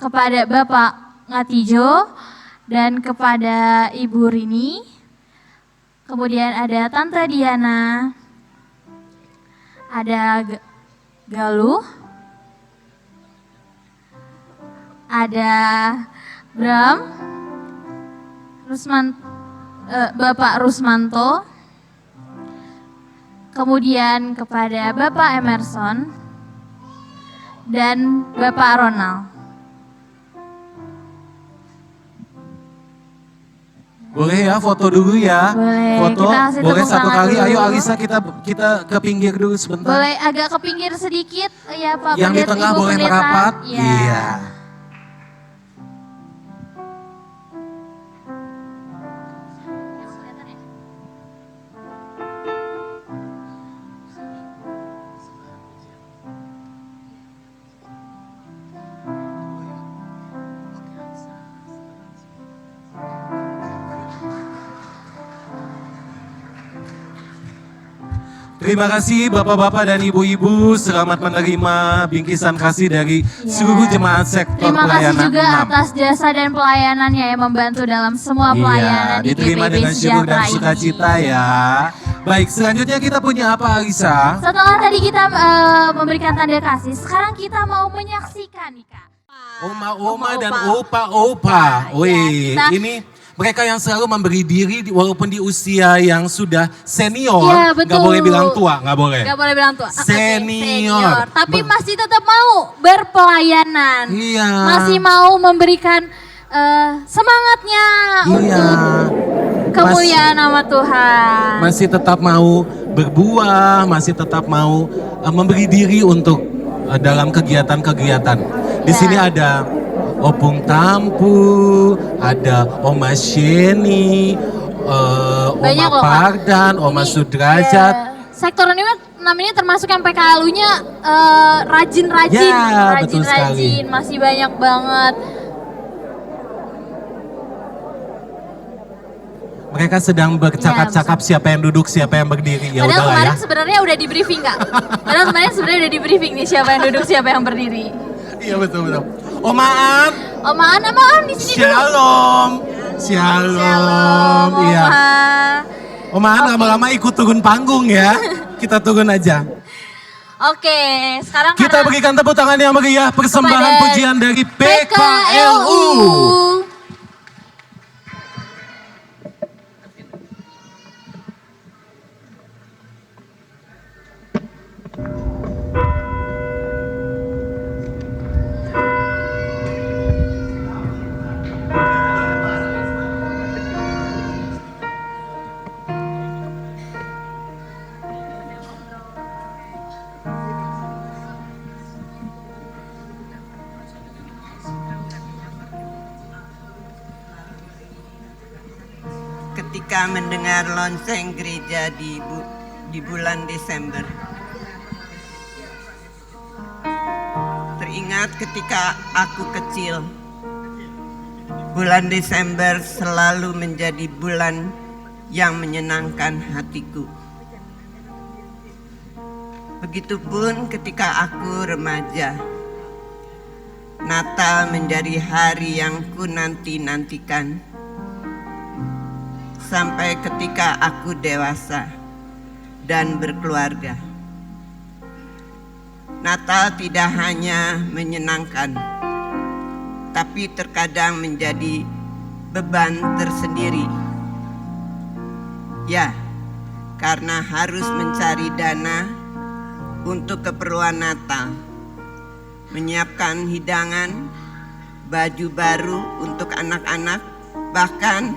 kepada Bapak Ngatijo, dan kepada Ibu Rini. Kemudian ada Tante Diana, ada Galuh, ada Bram, Bapak Rusmanto, kemudian kepada Bapak Emerson, dan Bapak Ronald. Boleh ya foto dulu ya. Boleh, Foto kita kasih boleh tepuk satu tangan kali. dulu. Ayo Alisa kita ke pinggir dulu sebentar. Boleh agak ke pinggir sedikit ya Pak Yang di Pendeta, tengah Ibu boleh Pendeta. merapat. Ya. Iya. Terima kasih Bapak-Bapak dan Ibu-Ibu, selamat menerima bingkisan kasih dari seluruh jemaat sektor Terima kasih pelayanan juga 6. atas jasa dan pelayanannya yang membantu dalam semua pelayanan di diterima GPB dengan syukur dan Sejahtera ini. sukacita ya. Baik, selanjutnya kita punya apa Alisa? Setelah tadi kita memberikan tanda kasih, sekarang kita mau menyaksikan nih Kak. Oma-oma dan opa-opa. Wih, kita- ini mereka yang selalu memberi diri walaupun di usia yang sudah senior. Iya, betul. Nggak boleh bilang tua, nggak boleh. Gak boleh bilang tua. Oke, Senior. Tapi masih tetap mau berpelayanan. Iya. Masih mau memberikan semangatnya untuk kemuliaan nama Tuhan. Masih tetap mau berbuah, masih tetap mau memberi diri untuk dalam kegiatan-kegiatan. Di sini ada Opung Tampu, ada Oma Sheni, Banyak Oma loh, Kak. Pardan, Oma Sudrajat. Sektor ini namanya termasuk yang PKLU-nya rajin-rajin, Ya, betul rajin-rajin, masih banyak banget. Mereka sedang bercakap-cakap siapa yang duduk, siapa yang berdiri. Ya Padahal udahlah kemarin ya. sebenarnya udah di briefing Kak. Padahal kemarin sebenarnya udah di briefing nih siapa yang duduk, siapa yang berdiri. Iya betul. Omaan. Omaan di sini dulu. Shalom. Iya. Omaan lama-lama ikut turun panggung ya. Kita turun aja. Oke, sekarang Kita berikan tepuk tangan yang meriah persembahan Kepada pujian dari PKLU. ketika mendengar lonceng gereja di bulan Desember. Teringat ketika aku kecil, bulan Desember selalu menjadi bulan yang menyenangkan hatiku. Begitupun ketika aku remaja, Natal menjadi hari yang ku nanti-nantikan. Sampai ketika aku dewasa dan berkeluarga. Natal tidak hanya menyenangkan, tapi terkadang menjadi beban tersendiri. Ya, karena harus mencari dana untuk keperluan Natal, menyiapkan hidangan, baju baru untuk anak-anak, bahkan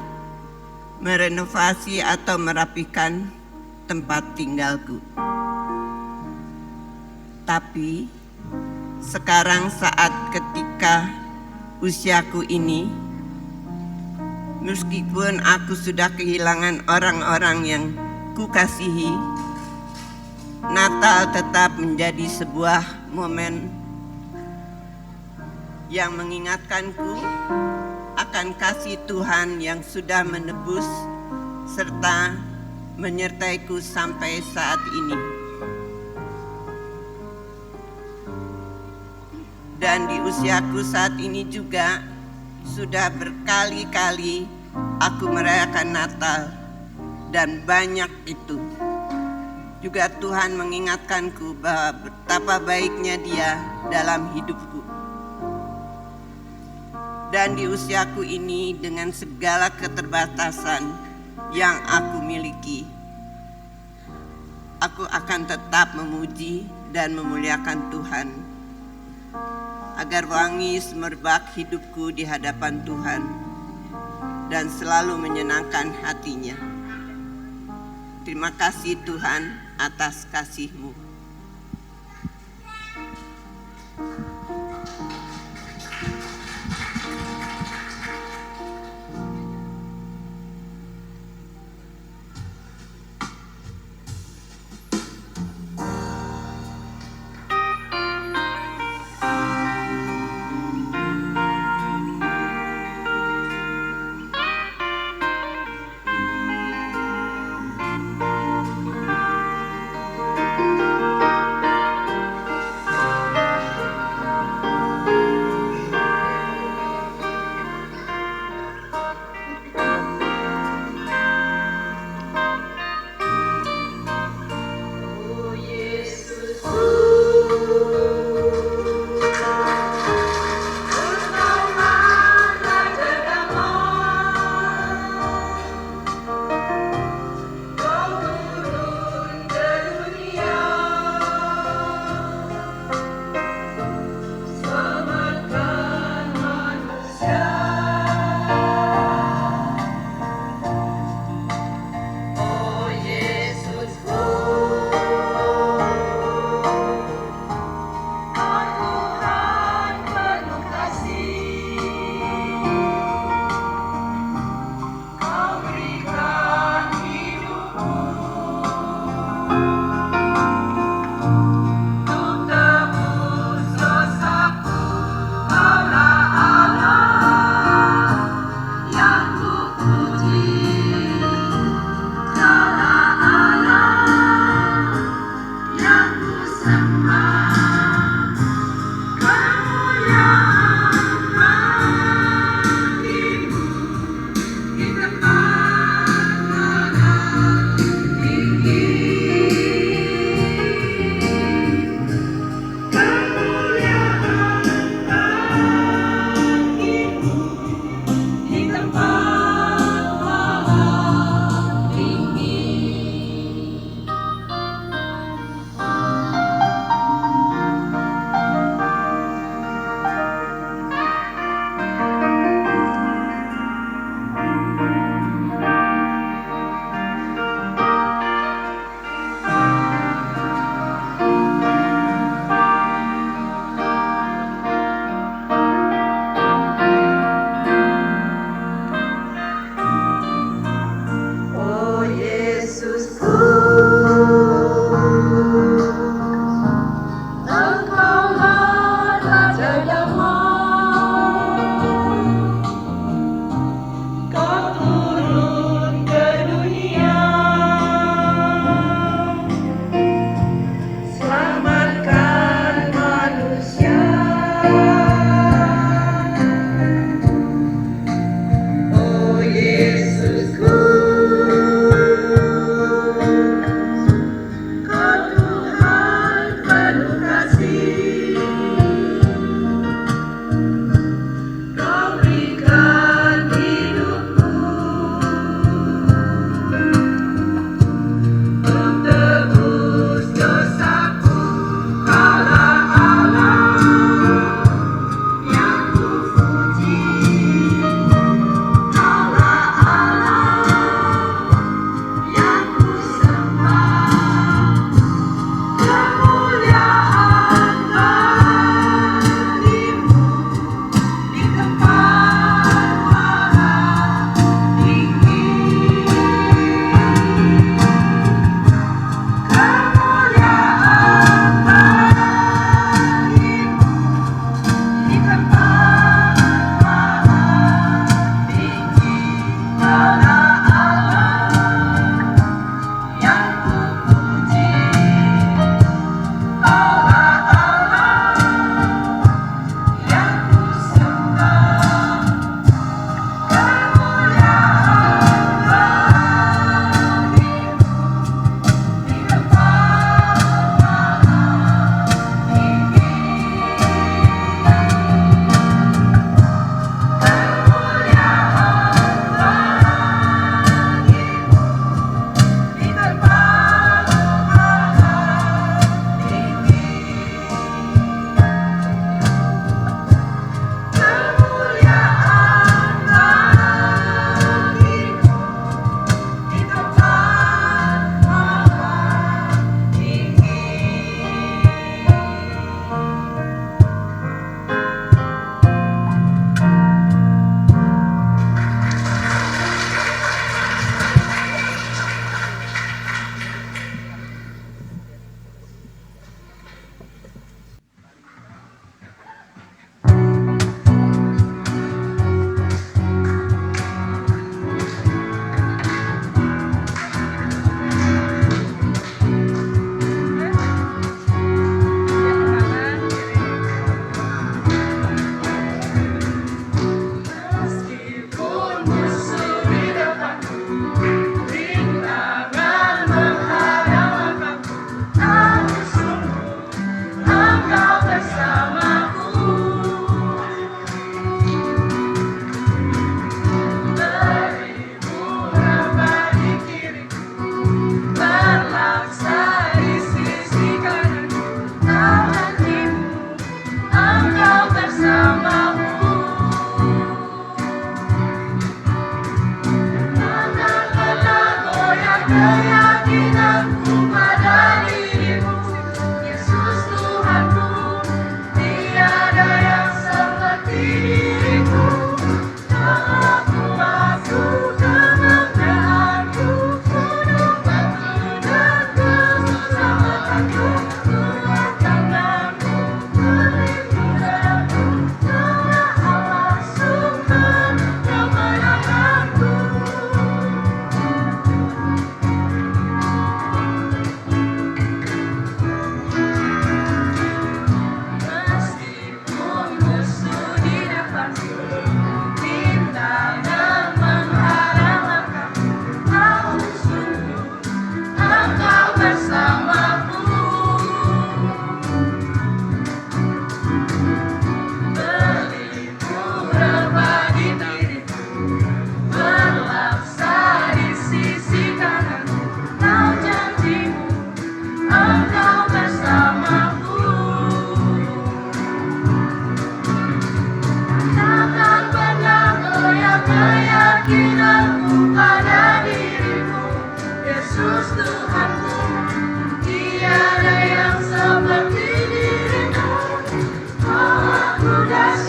merenovasi atau merapikan tempat tinggalku. Tapi sekarang saat ketika usiaku ini, meskipun aku sudah kehilangan orang-orang yang kukasihi, Natal tetap menjadi sebuah momen yang mengingatkanku akan kasih Tuhan yang sudah menebus serta menyertaiku sampai saat ini. Dan di usiaku saat ini juga sudah berkali-kali aku merayakan Natal, dan banyak itu juga Tuhan mengingatkanku bahwa betapa baiknya Dia dalam hidupku. Dan di usiaku ini dengan segala keterbatasan yang aku miliki, aku akan tetap memuji dan memuliakan Tuhan, agar wangi semerbak hidupku di hadapan Tuhan dan selalu menyenangkan hatinya. Terima kasih Tuhan atas kasih-Mu.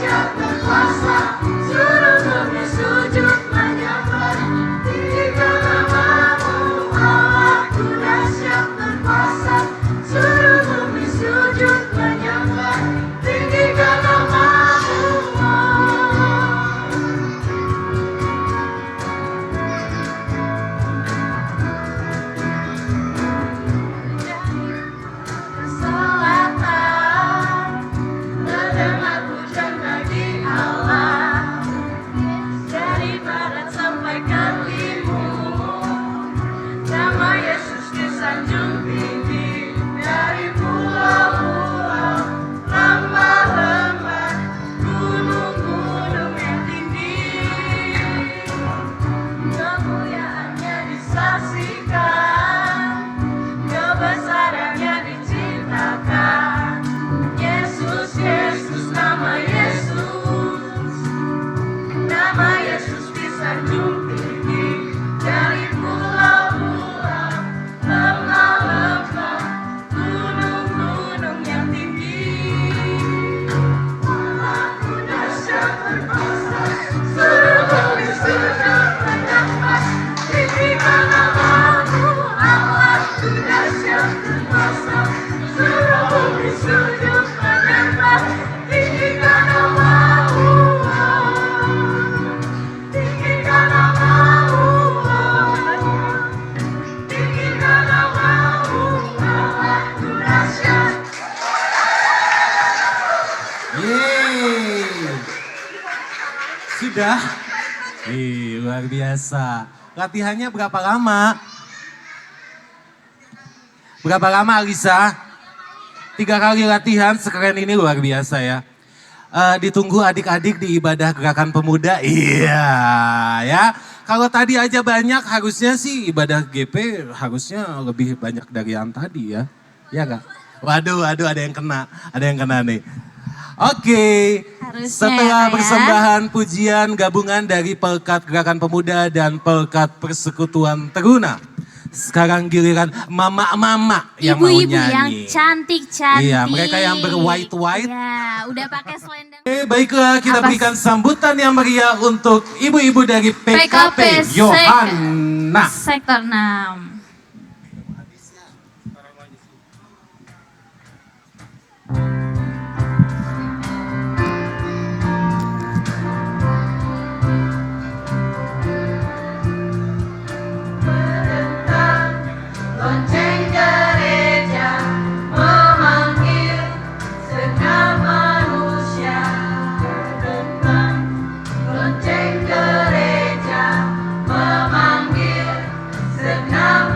dahsyat berkuasa, seluruh bumi sujud menyembah. Tinggikan namamu, Allahku dahsyat berkuasa, seluruh bumi sujud menyembah. Tinggikan namamu, selatan, terdengar pujian bagi Allah. Dari barat sampai ke timur, nama Yesus disanjung tinggi. Dari pulau-pulau, lembah-lembah, gunung-gunung yang tinggi, kemuliaannya disaksikan, kebesarannya dicintakan. Yesus, Yesus, nama Yesus disanjung tinggi. Dari pulau-pulau, lembah-lembah, gunung-gunung yang tinggi, Allahku dahsyat berkuasa, seluruh bumi sujud menyembah. Tinggikan namamu, Allahku dahsyat berkuasa, seluruh bumi sujud menyembah. Tinggikan namamu, tinggikan namamu, tinggikan namamu, Allahku dahsyat. Yeay. Sudah? Luar biasa. Latihannya berapa lama? Berapa lama Alisa? 3 kali latihan, sekeren ini luar biasa ya. Ditunggu adik-adik di ibadah gerakan pemuda. Iya ya. Kalau tadi aja banyak, harusnya sih ibadah GP harusnya lebih banyak dari yang tadi ya. Ya nggak? Waduh, ada yang kena. Ada yang kena nih. Oke, setelah persembahan pujian gabungan dari Pelkat Gerakan Pemuda dan Pelkat Persekutuan Teruna. Sekarang giliran mama-mama yang mau nyanyi. Ibu-ibu yang cantik-cantik. Iya, mereka yang berwhite-white. Ya, udah pakai selendang. Baiklah, kita berikan sambutan yang meriah untuk ibu-ibu dari PKP Yohana. Sektor 6. Lonceng gereja memanggil segenap manusia ke depan. Lonceng gereja memanggil segenap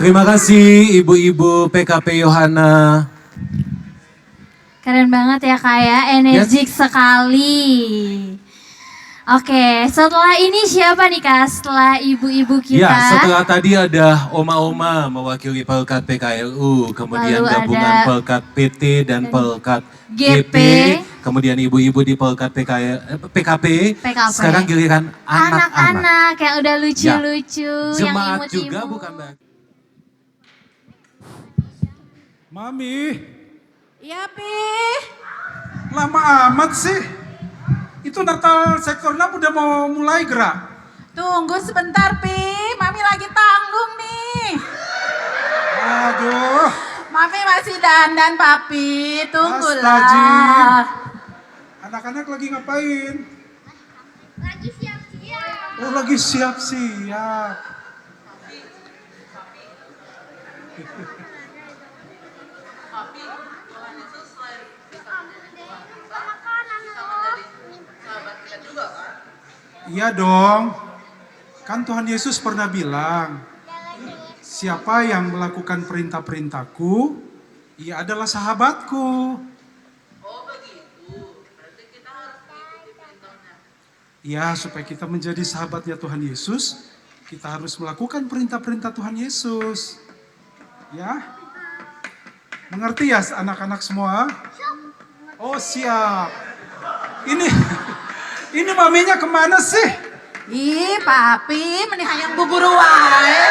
Terima kasih Ibu-Ibu PKP Yohana. Keren banget ya Kak ya, energik sekali. Oke, setelah ini siapa nih Kak? Setelah ibu-ibu kita. Ya, setelah tadi ada Oma-Oma mewakili Pelkat PKLU, kemudian Lalu gabungan ada Pelkat PT dan Pelkat GP, kemudian ibu-ibu di Pelkat PKP. Sekarang giliran anak-anak. anak-anak yang udah lucu-lucu, yang Jemaat imut-imut. juga bukan Mbak. Mami, Iya, Pi. lama amat sih. Itu Natal sektor 6 udah mau mulai gerak. Tunggu sebentar, Pi. Mami lagi tanggung nih. Aduh. Mami masih dandan, Papi. Tunggulah. Astagfirullah. Anak-anak lagi ngapain? Lagi siap-siap. Oh, lagi siap-siap. Iya dong. Kan Tuhan Yesus pernah bilang, siapa yang melakukan perintah-perintahku, ia adalah sahabatku. Ya, supaya kita menjadi sahabatnya Tuhan Yesus, kita harus melakukan perintah-perintah Tuhan Yesus. Ya, mengerti ya anak-anak semua? Oh siap. Ini maminya kemana sih? Ih, Papi, meni hayang bubur wae.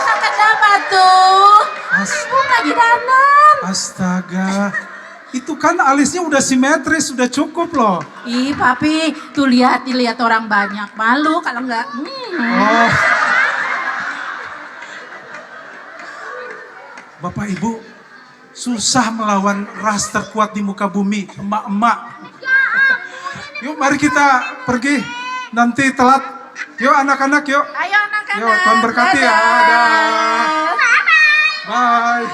Sakit apa tuh? Ibu lagi dandan. Astaga. Itu kan alisnya udah simetris, udah cukup loh. Ih, Papi, tuh lihat orang banyak. Malu kalau enggak. Oh. Bapak Ibu, susah melawan ras terkuat di muka bumi, emak-emak. Yuk mari kita pergi, nanti telat. Yuk anak-anak yuk. Ayo anak-anak. Yuk Tuhan berkati ya. Dadah. Bye.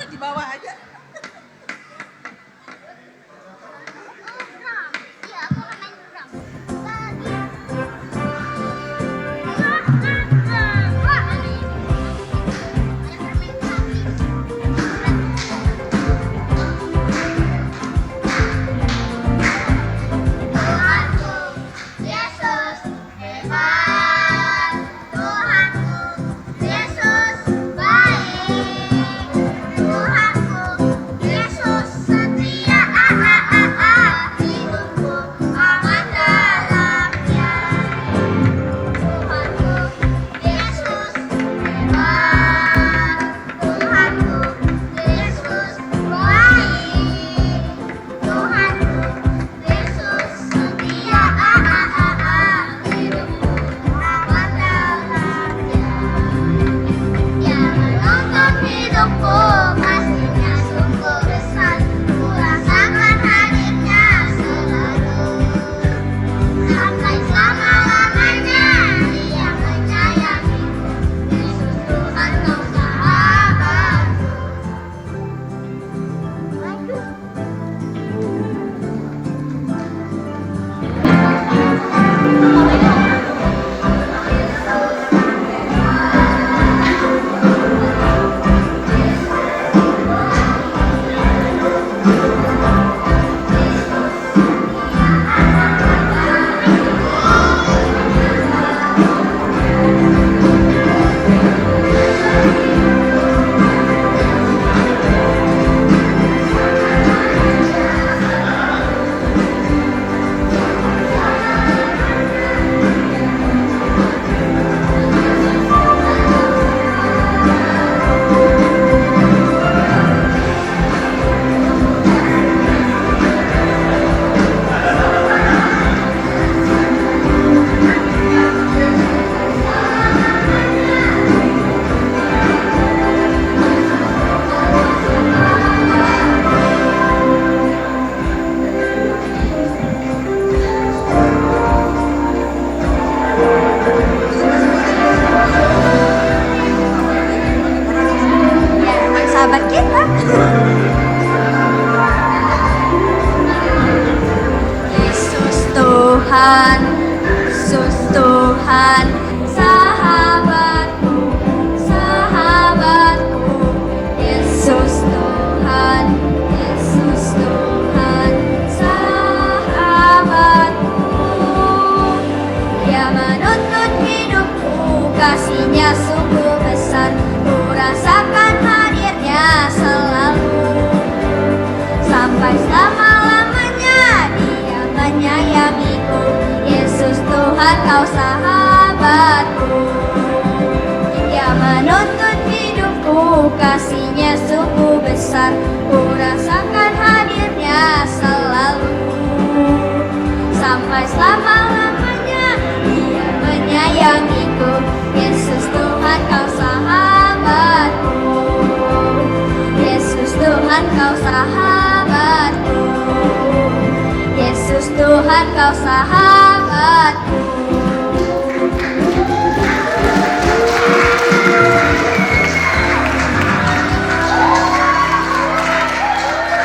Di bawah aja. Yesus hebat, Kau sahabatku, Dia menuntun hidupku, kasih-Nya sungguh besar. Ku rasakan hadirnya selalu, sampai selama-lamanya Dia menyayangiku. Yesus Tuhan, Kau sahabatku, Yesus Tuhan, Kau sahabatku, Yesus Tuhan, Kau sahabatku.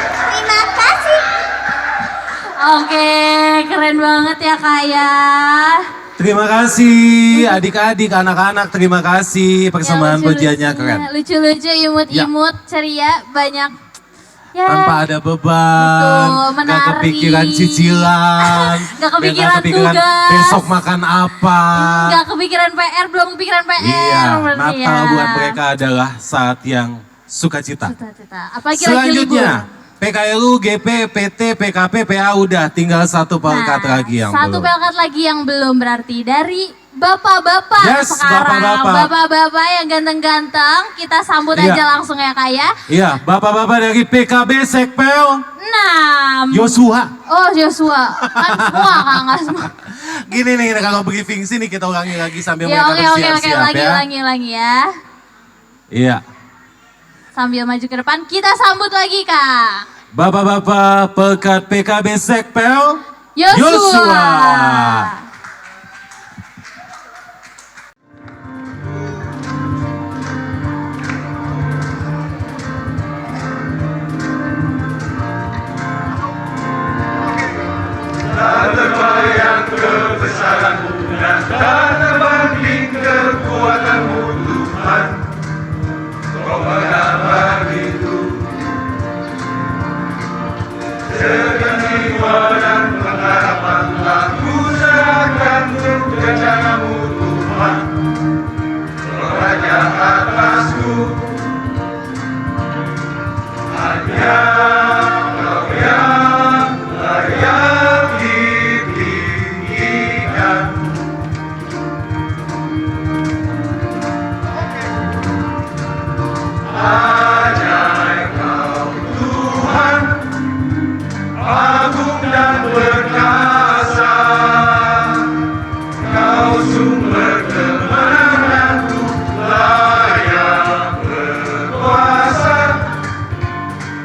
Terima kasih. Oke, keren banget ya Kak ya. Terima kasih adik-adik, anak-anak, terima kasih persembahan pujiannya keren. Lucu-lucu, imut-imut, ceria, banyak. Ya. Tanpa ada beban, Betul, gak kepikiran cicilan, Gak kepikiran tugas, besok makan apa. Gak kepikiran PR, belum kepikiran PR. Iya, berarti Natal ya. buat mereka adalah saat yang sukacita. Apalagi lagi Selanjutnya, libur. PKLU, GP, PT, PKP, PA udah tinggal satu pelkat lagi yang Satu belum. pelkat lagi yang belum, berarti dari bapak-bapak Yes, sekarang. bapak-bapak. Bapak-bapak yang ganteng-ganteng, kita sambut Iya. aja langsung ya Kak ya. Iya, bapak-bapak dari PKB Sekpel, 6. Yosua. Oh Joshua, kan semua Kak, nggak semua. Gini nih, kalau briefing sini kita ulangi lagi sambil Ya mereka oke, bersiap-siap ya. lagi ya. Iya, Sambil maju ke depan, kita sambut lagi Kak. bapak-bapak pekat PKB Sekpel, Yosua. Tak terbayang kebesaran-Mu dan tak terbanding kekuatan-Mu Tuhan. Kau pegang bagiku segala jiwa dan pengharapan, telah ku serahkan untuk rencana-Mu Tuhan. Kau raja atasku, hanya Kau yang layak ditinggikan. Ajaib Kau Tuhan, agung dan perkasa. Kau sumber kemenanganku, layak berkuasa,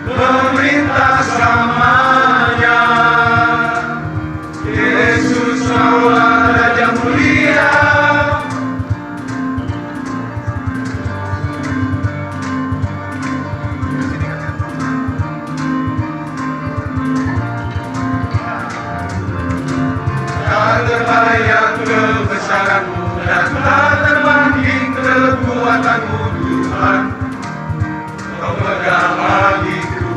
pemerintah selamanya. Yesus Kaulah Raja mulia, tak terbayang kebesaran-Mu dan tak terbanding kekuatan-Mu Tuhan. Kau pegang bagiku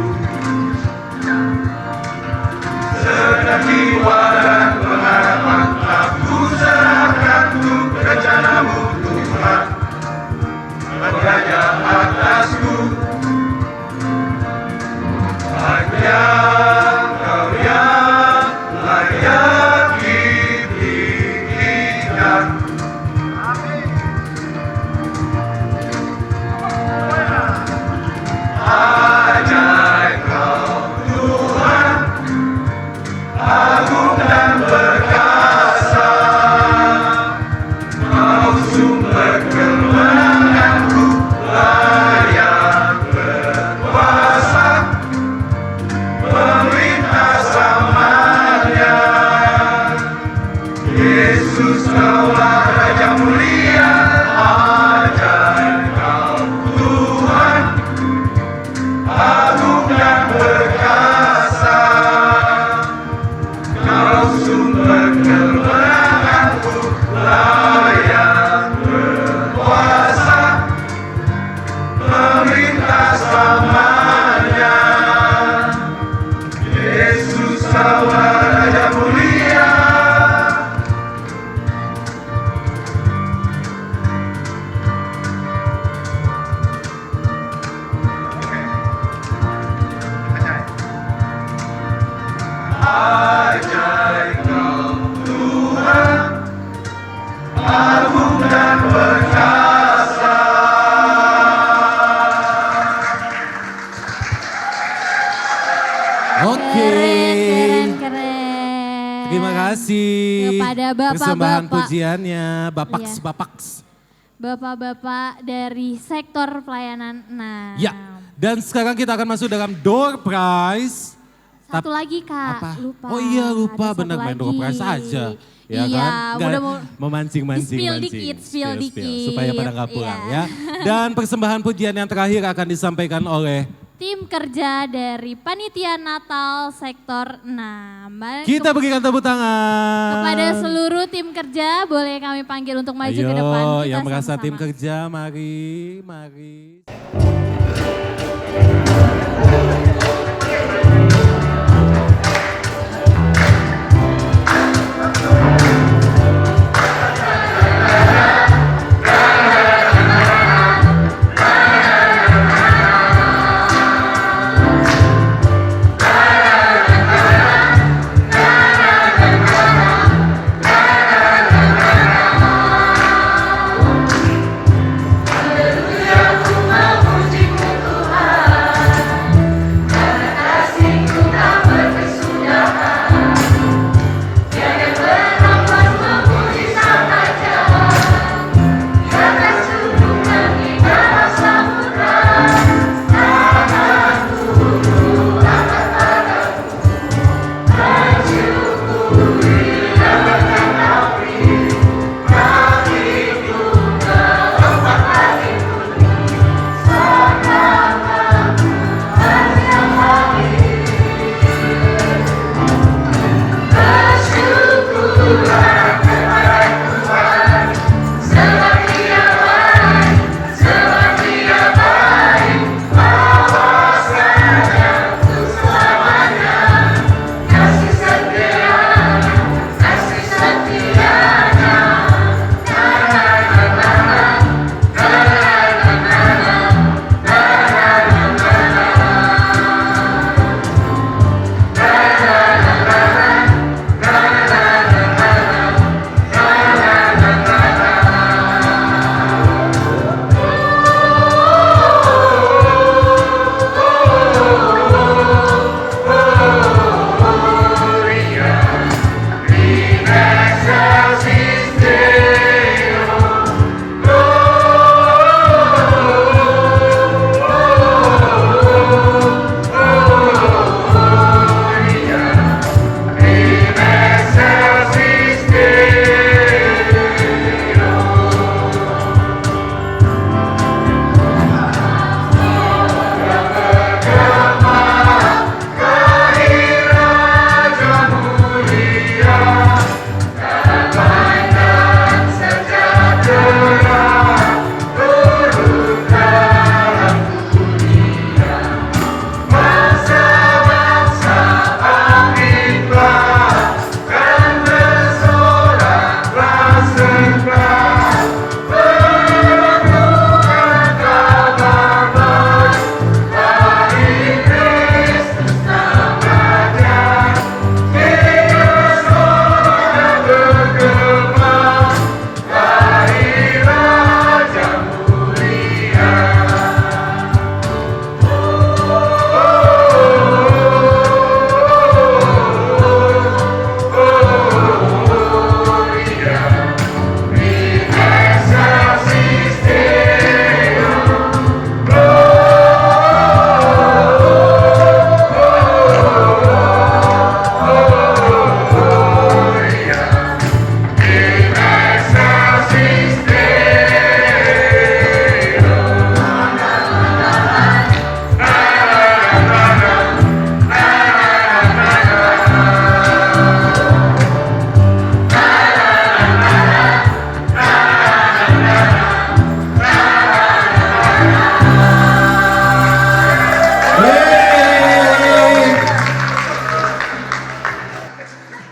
segala jiwa dan pengharapan, telah ku serahkan untuk rencana-Mu Tuhan. Kau raja atasku, hanya Kau yang layak ditinggikan. Ajaib Kau Tuhan, agung dan perkasa. Kau sumber kemenanganku, layak Keren. Terima kasih. Kepada bapak-bapak. Persembahan pujiannya, Iya. Bapaks. Bapak-bapak dari sektor pelayanan 6. Ya, dan sekarang kita akan masuk dalam door prize. Satu lagi Kak, lupa. Oh iya lupa, Ada benar satu main door lagi. prize aja. Ya Iya, kan? udah mau memancing-mancing. spill dikit. Supaya pada nggak pulang Iya. ya. Dan persembahan pujian yang terakhir akan disampaikan oleh tim kerja dari Panitia Natal Sektor 6. kita berikan tepuk tangan. Kepada seluruh tim kerja, boleh kami panggil untuk maju ke depan. Ayo, Kita yang merasa sama-sama. tim kerja, mari.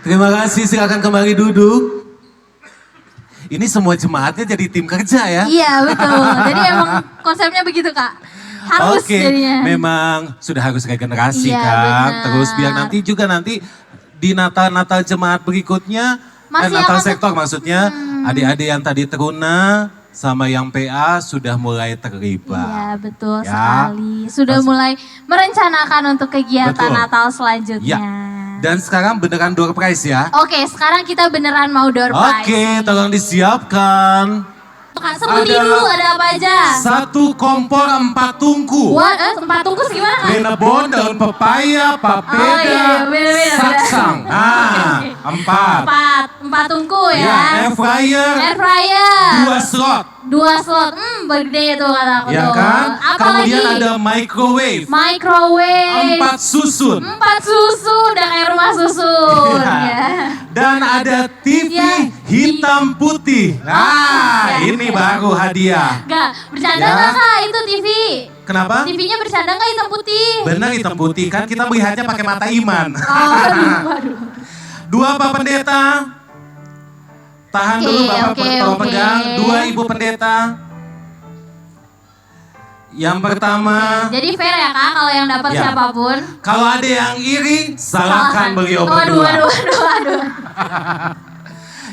Terima kasih, silakan kembali duduk. Ini semua jemaatnya jadi tim kerja ya? Iya betul, jadi emang konsepnya begitu Kak. Harus Oke, jadinya. memang sudah harus regenerasi Iya, kan. benar. Terus biar nanti di Natal-Natal jemaat berikutnya, Masih Natal akan sektor maksudnya, adik-adik yang tadi teruna sama yang PA sudah mulai terlibat. Iya, betul Ya. sekali. Sudah mulai merencanakan untuk kegiatan Betul. Natal selanjutnya. Ya. Dan sekarang beneran door prize ya. Oke, sekarang kita beneran mau door prize. Oke, tolong disiapkan. Kak, sebutin Ada- dulu ada apa aja. 1 kompor 4 tungku. Wah, 4 tungkus gimana Kak? Renebon, daun pepaya, papeda, Oh, iya, beda-beda. saksang. Nah, 4. 4 tungku Ya, ya. air fryer, Air fryer. 2 slot. 2 slot. Gede tuh kata aku Ya tuh. kan? Apa Kemudian lagi? ada microwave. Microwave. 4 susun. 4 susu, udah kayak rumah susun. Iya. Ya. Dan ada TV hitam putih. Nah, ini baru hadiah. Gak, bercanda Ya. nggak Kak itu TV? Kenapa? TV-nya bercanda nggak hitam putih? Benar hitam putih kan kita melihatnya pakai mata iman. Oh, aduh. 2 Pak Pendeta. Tahan Oke, dulu Bapak oke, tolong oke. pegang. 2 Ibu Pendeta. Yang pertama, Jadi fair ya Kak kalau yang dapat Ya. siapapun. kalau ada yang iri, salahkan beliau Waduh, berdua. waduh.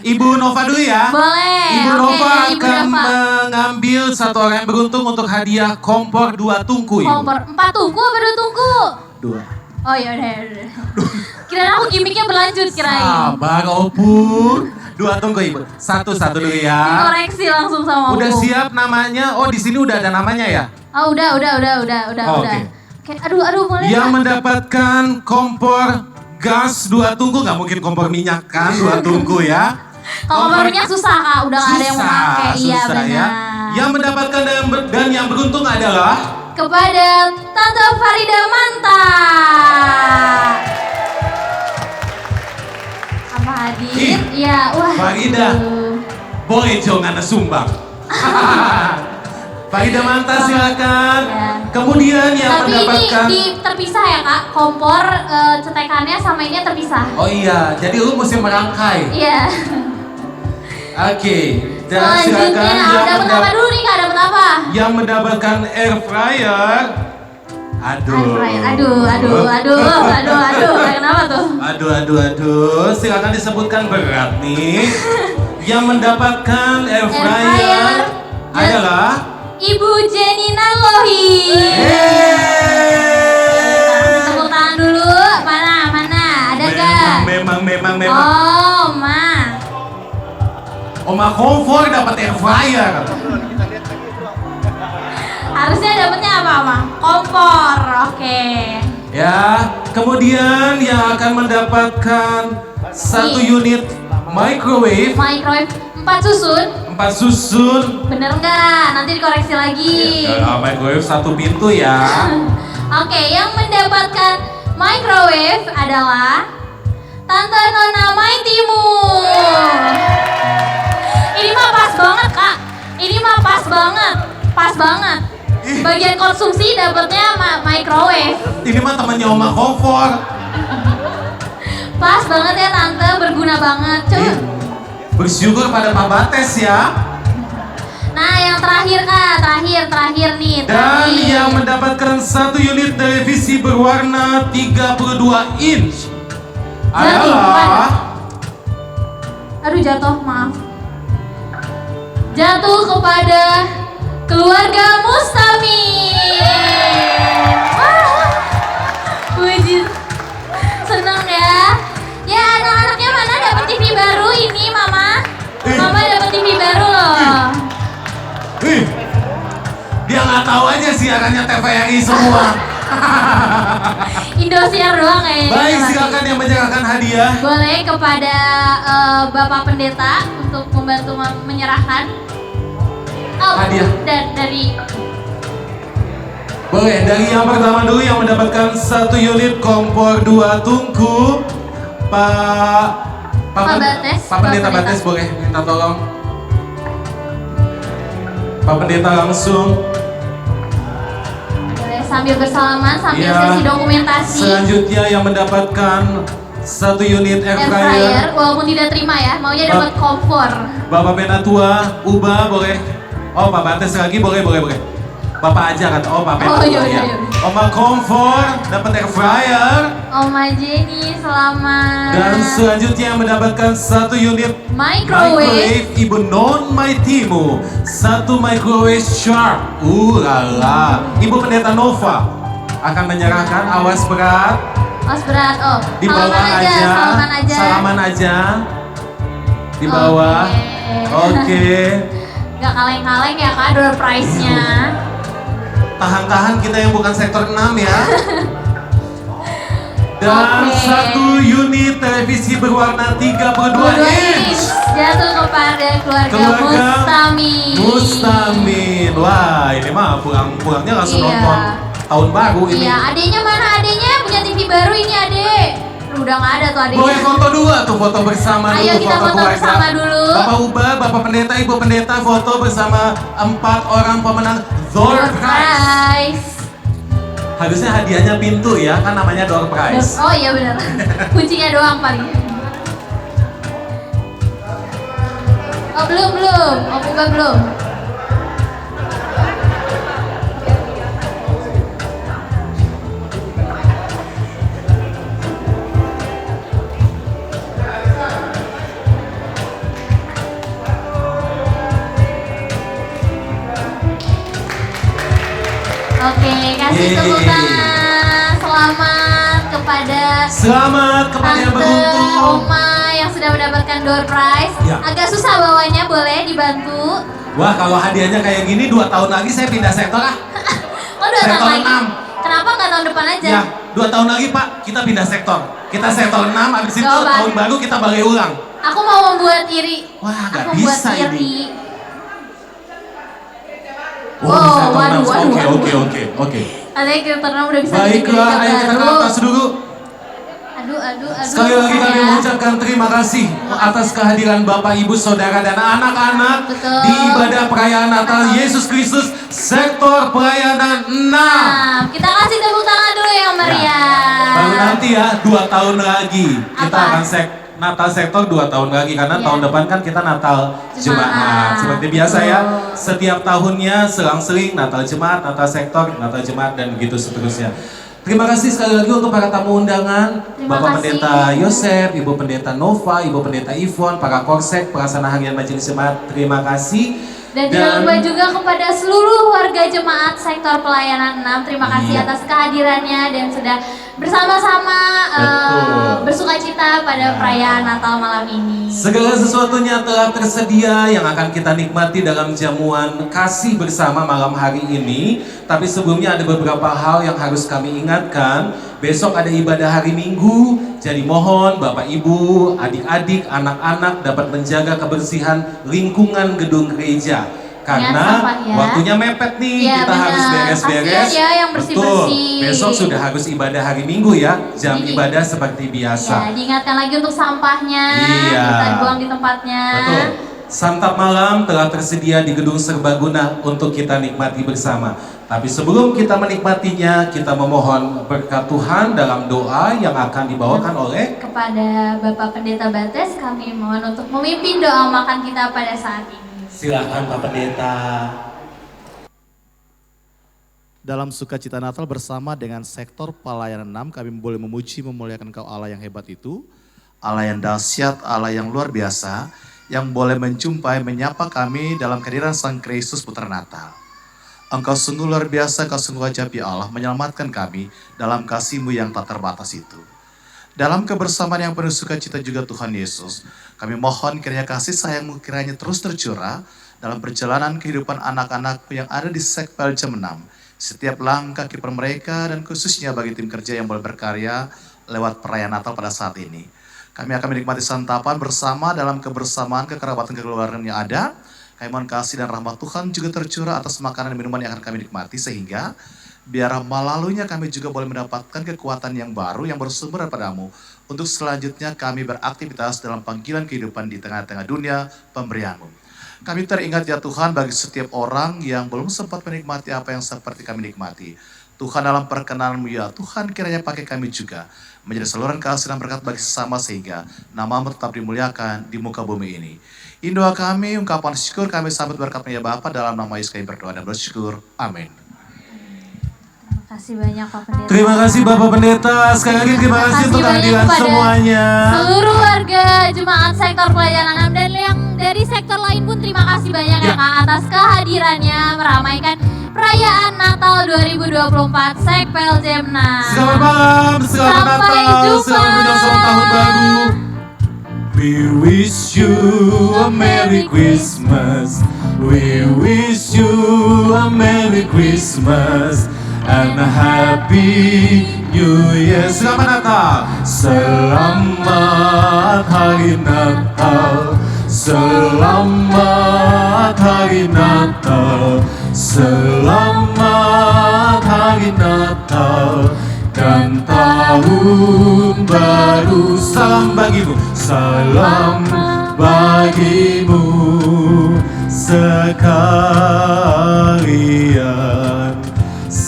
Ibu Nova dulu ya. Boleh. Ibu Oke, Nova dari Ibu akan Nova. mengambil 1 orang yang beruntung untuk hadiah kompor 2 tungku Ibu. Kompor 4 tungku apa 2 tungku? 2. Oh ya udah. Kirain aku gimmicknya berlanjut kirain. Sabar Opung. 2 tunggu Ibu. 1 dulu ya. Koreksi langsung sama Udah Opung. siap namanya? Oh di sini udah ada namanya ya? Oh udah. Oh, Udah. oke. Oke, aduh boleh Yang Kak? mendapatkan kompor gas 2 tungku, nggak mungkin kompor minyak kan 2 tungku ya? Kalau kompornya susah Kak, udah nggak ada yang mau pakai. Iya susah benar. ya. Yang mendapatkan dan yang beruntung adalah Kepada Tante Farida Manta. Apa hadir? Iya, wah. Farida. Boleh jangan sumbang. Farida Manta silakan. Kemudian yang Tapi mendapatkan ini terpisah ya Kak, kompor cetekannya sama ini terpisah. Oh iya, jadi lu mesti merangkai. Iya. Oke, dan silakan Selanjutnya, yang dapat apa dulu nih Kak? Dapat apa? yang mendapatkan air fryer. Aduh. Aduh, kenapa tuh? Aduh. Silakan disebutkan berat nih. Yang mendapatkan air fryer fryer adalah Ibu Jenina Lohi. Tepuk tangan dulu. Mana? Ada gak? memang. Oh, Ma. Oma Komfor dapat air fryer. Harusnya dapetnya apa, Ma? Kompor. Oke. Ya, kemudian yang akan mendapatkan 1 unit microwave. Microwave 4 susun. 4 susun. Bener nggak? Nanti dikoreksi lagi. Microwave 1 pintu ya. Oke, yang mendapatkan microwave adalah Tante Nona Maitimu. Ini mah pas banget Kak. Ini mah pas banget. Bagian konsumsi dapatnya microwave. Ini mah temannya Oma Komfor. Pas banget ya Tante, berguna banget. Coba. Bersyukur pada Pak Bates ya. Nah, yang terakhir Kak, terakhir nih. Dan yang mendapatkan 1 unit televisi berwarna 32 inch adalah Aduh jatuh, maaf. Jatuh kepada keluarga Mustami. Wah, puji. Seneng ya. Ya anak-anaknya mana dapat TV baru ini Mama? Mama dapat TV baru loh. Wih, dia nggak tahu aja siarannya TVRI semua. Indosiar doang kayaknya. Baik, silakan yang menyerahkan hadiah. Boleh kepada Bapak Pendeta untuk membantu menyerahkan. Hadiah. Dan dari Boleh, dari yang pertama dulu yang mendapatkan 1 unit kompor 2 tungku. Pak Pendeta Bates boleh minta tolong. Pak Pendeta langsung. boleh sambil bersalaman sambil Ya. sesi dokumentasi. Selanjutnya yang mendapatkan 1 unit air Air fryer. fryer walaupun tidak terima ya, maunya dapat kompor. Bapak Penatua, Uba boleh. Oh Pak Bates lagi boleh. Bapak aja kan, oh Bapak Oh, itu iya, ya. iya. Oma Comfort dapat air fryer. Oma Jenny, selamat. Dan selanjutnya mendapatkan 1 unit Microwave. Ibu Non Maitimu, 1 microwave Sharp. Lala. Ibu Pendeta Nova akan menyerahkan, awas berat. Mas berat, oh. Di bawah Salaman aja. Salaman aja. Di bawah. Oke. Gak kaleng-kaleng ya Kak, door prize-nya. Tahan-tahan kita yang bukan sektor 6 ya. Dan 1 unit televisi berwarna 32 inch. Jatuh kepada keluarga Mustamin. Mustamin. Wah, ini mah pulang-pulangnya langsung Iya. nonton tahun baru ini. Iya, adenya mana adenya? Punya TV baru ini adek. Udah gak ada tuh adeknya. Boleh foto 2 tuh, foto bersama dulu. Ayo kita foto keluarga. bersama dulu. Bapak Ubah, Bapak Pendeta, Ibu Pendeta foto bersama 4 orang pemenang Door Prize. Harusnya hadiahnya pintu ya, kan namanya Door Prize. Oh iya benar. Kuncinya doang paling. Oh belum. Oh bukan belum. Oke, kasih tepuk tangan. Selamat kepada yang Tante, beruntung. Oma yang sudah mendapatkan door prize. Ya. Agak susah bawanya, boleh dibantu. Wah, kalau hadiahnya kayak gini 2 tahun lagi saya pindah sektor ah. Oh 2 tahun Sektor lagi? 6. Kenapa nggak tahun depan aja? Ya, 2 tahun lagi Pak, kita pindah sektor. Kita sektor 6, habis itu Coba. tahun baru kita balik ulang. Aku mau membuat iri. Wah, Aku nggak membuat bisa iri. ini. Oh, sektor waduh, 6. Oke. Katanya kita udah bisa bikin Baiklah, berita ayo kita ke baru. atas dulu. Aduh. Sekali lagi susah kami ya. mengucapkan terima kasih atas kehadiran Bapak, Ibu, Saudara, dan anak-anak Betul. di ibadah perayaan Natal Yesus Kristus sektor pelayanan 6. Nah, kita kasih tepuk tangan dulu yang meriah. Baru nanti ya 2 tahun lagi kita Apa? akan Natal sektor 2 tahun lagi karena Iya. tahun depan kan kita Natal Jemaat. Seperti biasa ya, setiap tahunnya selang-seling Natal Jemaat, Natal sektor, Natal Jemaat, dan begitu seterusnya. Terima kasih sekali lagi untuk para tamu undangan, Terima Bapak kasih. Pendeta Yosef, Ibu Pendeta Nova, Ibu Pendeta Ivon, para korsek, pelaksana harian majelis jemaat, terima kasih. Dan jangan lupa juga kepada seluruh warga jemaat sektor pelayanan 6. Terima kasih Iya. atas kehadirannya dan sudah bersama-sama bersukacita pada perayaan Natal malam ini. Segala sesuatunya telah tersedia yang akan kita nikmati dalam jamuan kasih bersama malam hari ini. Tapi sebelumnya ada beberapa hal yang harus kami ingatkan. Besok ada ibadah hari Minggu, jadi mohon Bapak Ibu, adik-adik, anak-anak dapat menjaga kebersihan lingkungan gedung gereja. Karena sampah ya. waktunya mepet nih, Iya, kita harus benar. beres-beres. Kasihan ya yang bersih-bersih. Betul, besok sudah harus ibadah hari Minggu ya, jam Jadi- ibadah seperti biasa. Ya, diingatkan lagi untuk sampahnya, Iya. kita buang di tempatnya. Betul. Santap malam telah tersedia di gedung serbaguna untuk kita nikmati bersama. Tapi sebelum kita menikmatinya, kita memohon berkat Tuhan dalam doa yang akan dibawakan oleh Kepada Bapak Pendeta Bates, kami mohon untuk memimpin doa makan kita pada saat ini. silakan Pak Pendeta. Dalam sukacita Natal bersama dengan sektor pelayanan 6, kami boleh memuji memuliakan Engkau Allah yang hebat itu, Allah yang dahsyat, Allah yang luar biasa, yang boleh menjumpai, menyapa kami dalam kehadiran Sang Kristus Putra Natal. Engkau sungguh luar biasa, Engkau sungguh ajaib ya Allah, menyelamatkan kami dalam kasih-Mu yang tak terbatas itu. Dalam kebersamaan yang penuh sukacita juga Tuhan Yesus, kami mohon kiranya kasih sayang-Mu kiranya terus tercurah dalam perjalanan kehidupan anak-anak yang ada di sektor jam 6. Setiap langkah kehidupan mereka dan khususnya bagi tim kerja yang boleh berkarya lewat perayaan Natal pada saat ini. Kami akan menikmati santapan bersama dalam kebersamaan kekerabatan kekeluargaan yang ada. Kami mohon kasih dan rahmat Tuhan juga tercurah atas makanan dan minuman yang akan kami nikmati sehingga biar melaluinya kami juga boleh mendapatkan kekuatan yang baru yang bersumber daripada-Mu untuk selanjutnya kami beraktivitas dalam panggilan kehidupan di tengah-tengah dunia pemberian-Mu. Kami teringat ya Tuhan bagi setiap orang yang belum sempat menikmati apa yang seperti kami nikmati. Tuhan dalam perkenan-Mu ya Tuhan kiranya pakai kami juga menjadi saluran kasih dan berkat bagi sesama sehingga nama-Mu tetap dimuliakan di muka bumi ini. Ini doa kami, ungkapan syukur kami sambut berkat-Mu ya Bapa dalam nama Yesus kami berdoa dan bersyukur. Amin. kasih banyak Pak Pendeta. Terima kasih Bapak Pendeta. Sekali lagi terima kasih untuk kehadiran semuanya. Seluruh warga jemaat sektor pelayanan 6 dan yang dari sektor lain pun terima kasih banyak ya Kak atas kehadirannya meramaikan perayaan Natal 2024 Sekpel Jemna. Selamat malam, selamat Natal, selamat menyongsong tahun baru. We wish you a Merry Christmas. We wish you a Merry Christmas and a Happy New Year. Selamat Natal. Selamat Hari Natal. Selamat Hari Natal. Selamat Hari Natal dan tahun baru. Salam bagimu, salam bagimu sekalian.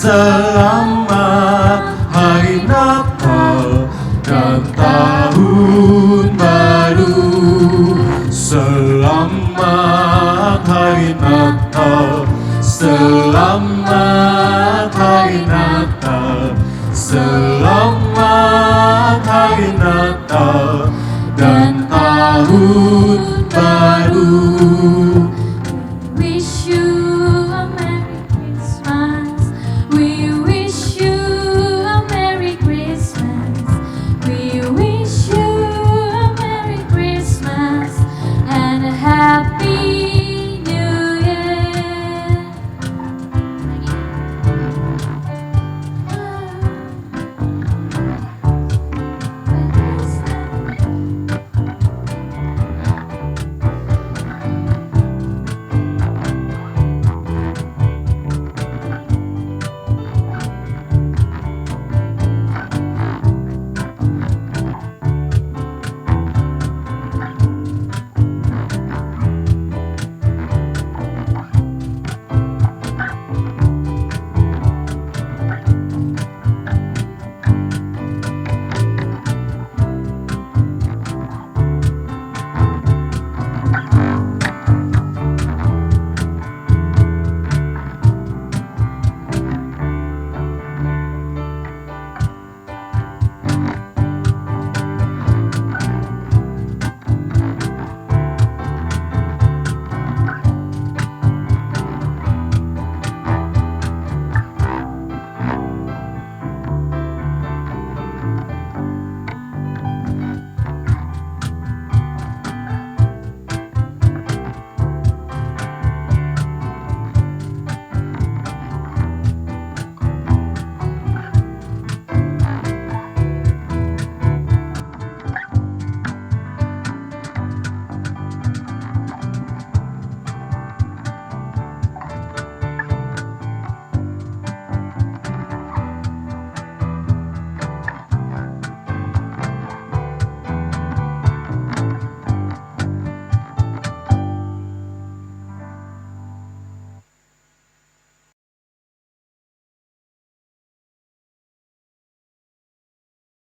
Selamat Hari Natal dan tahun baru. Selamat Hari Natal. Selamat Hari Natal. Selamat Hari Natal.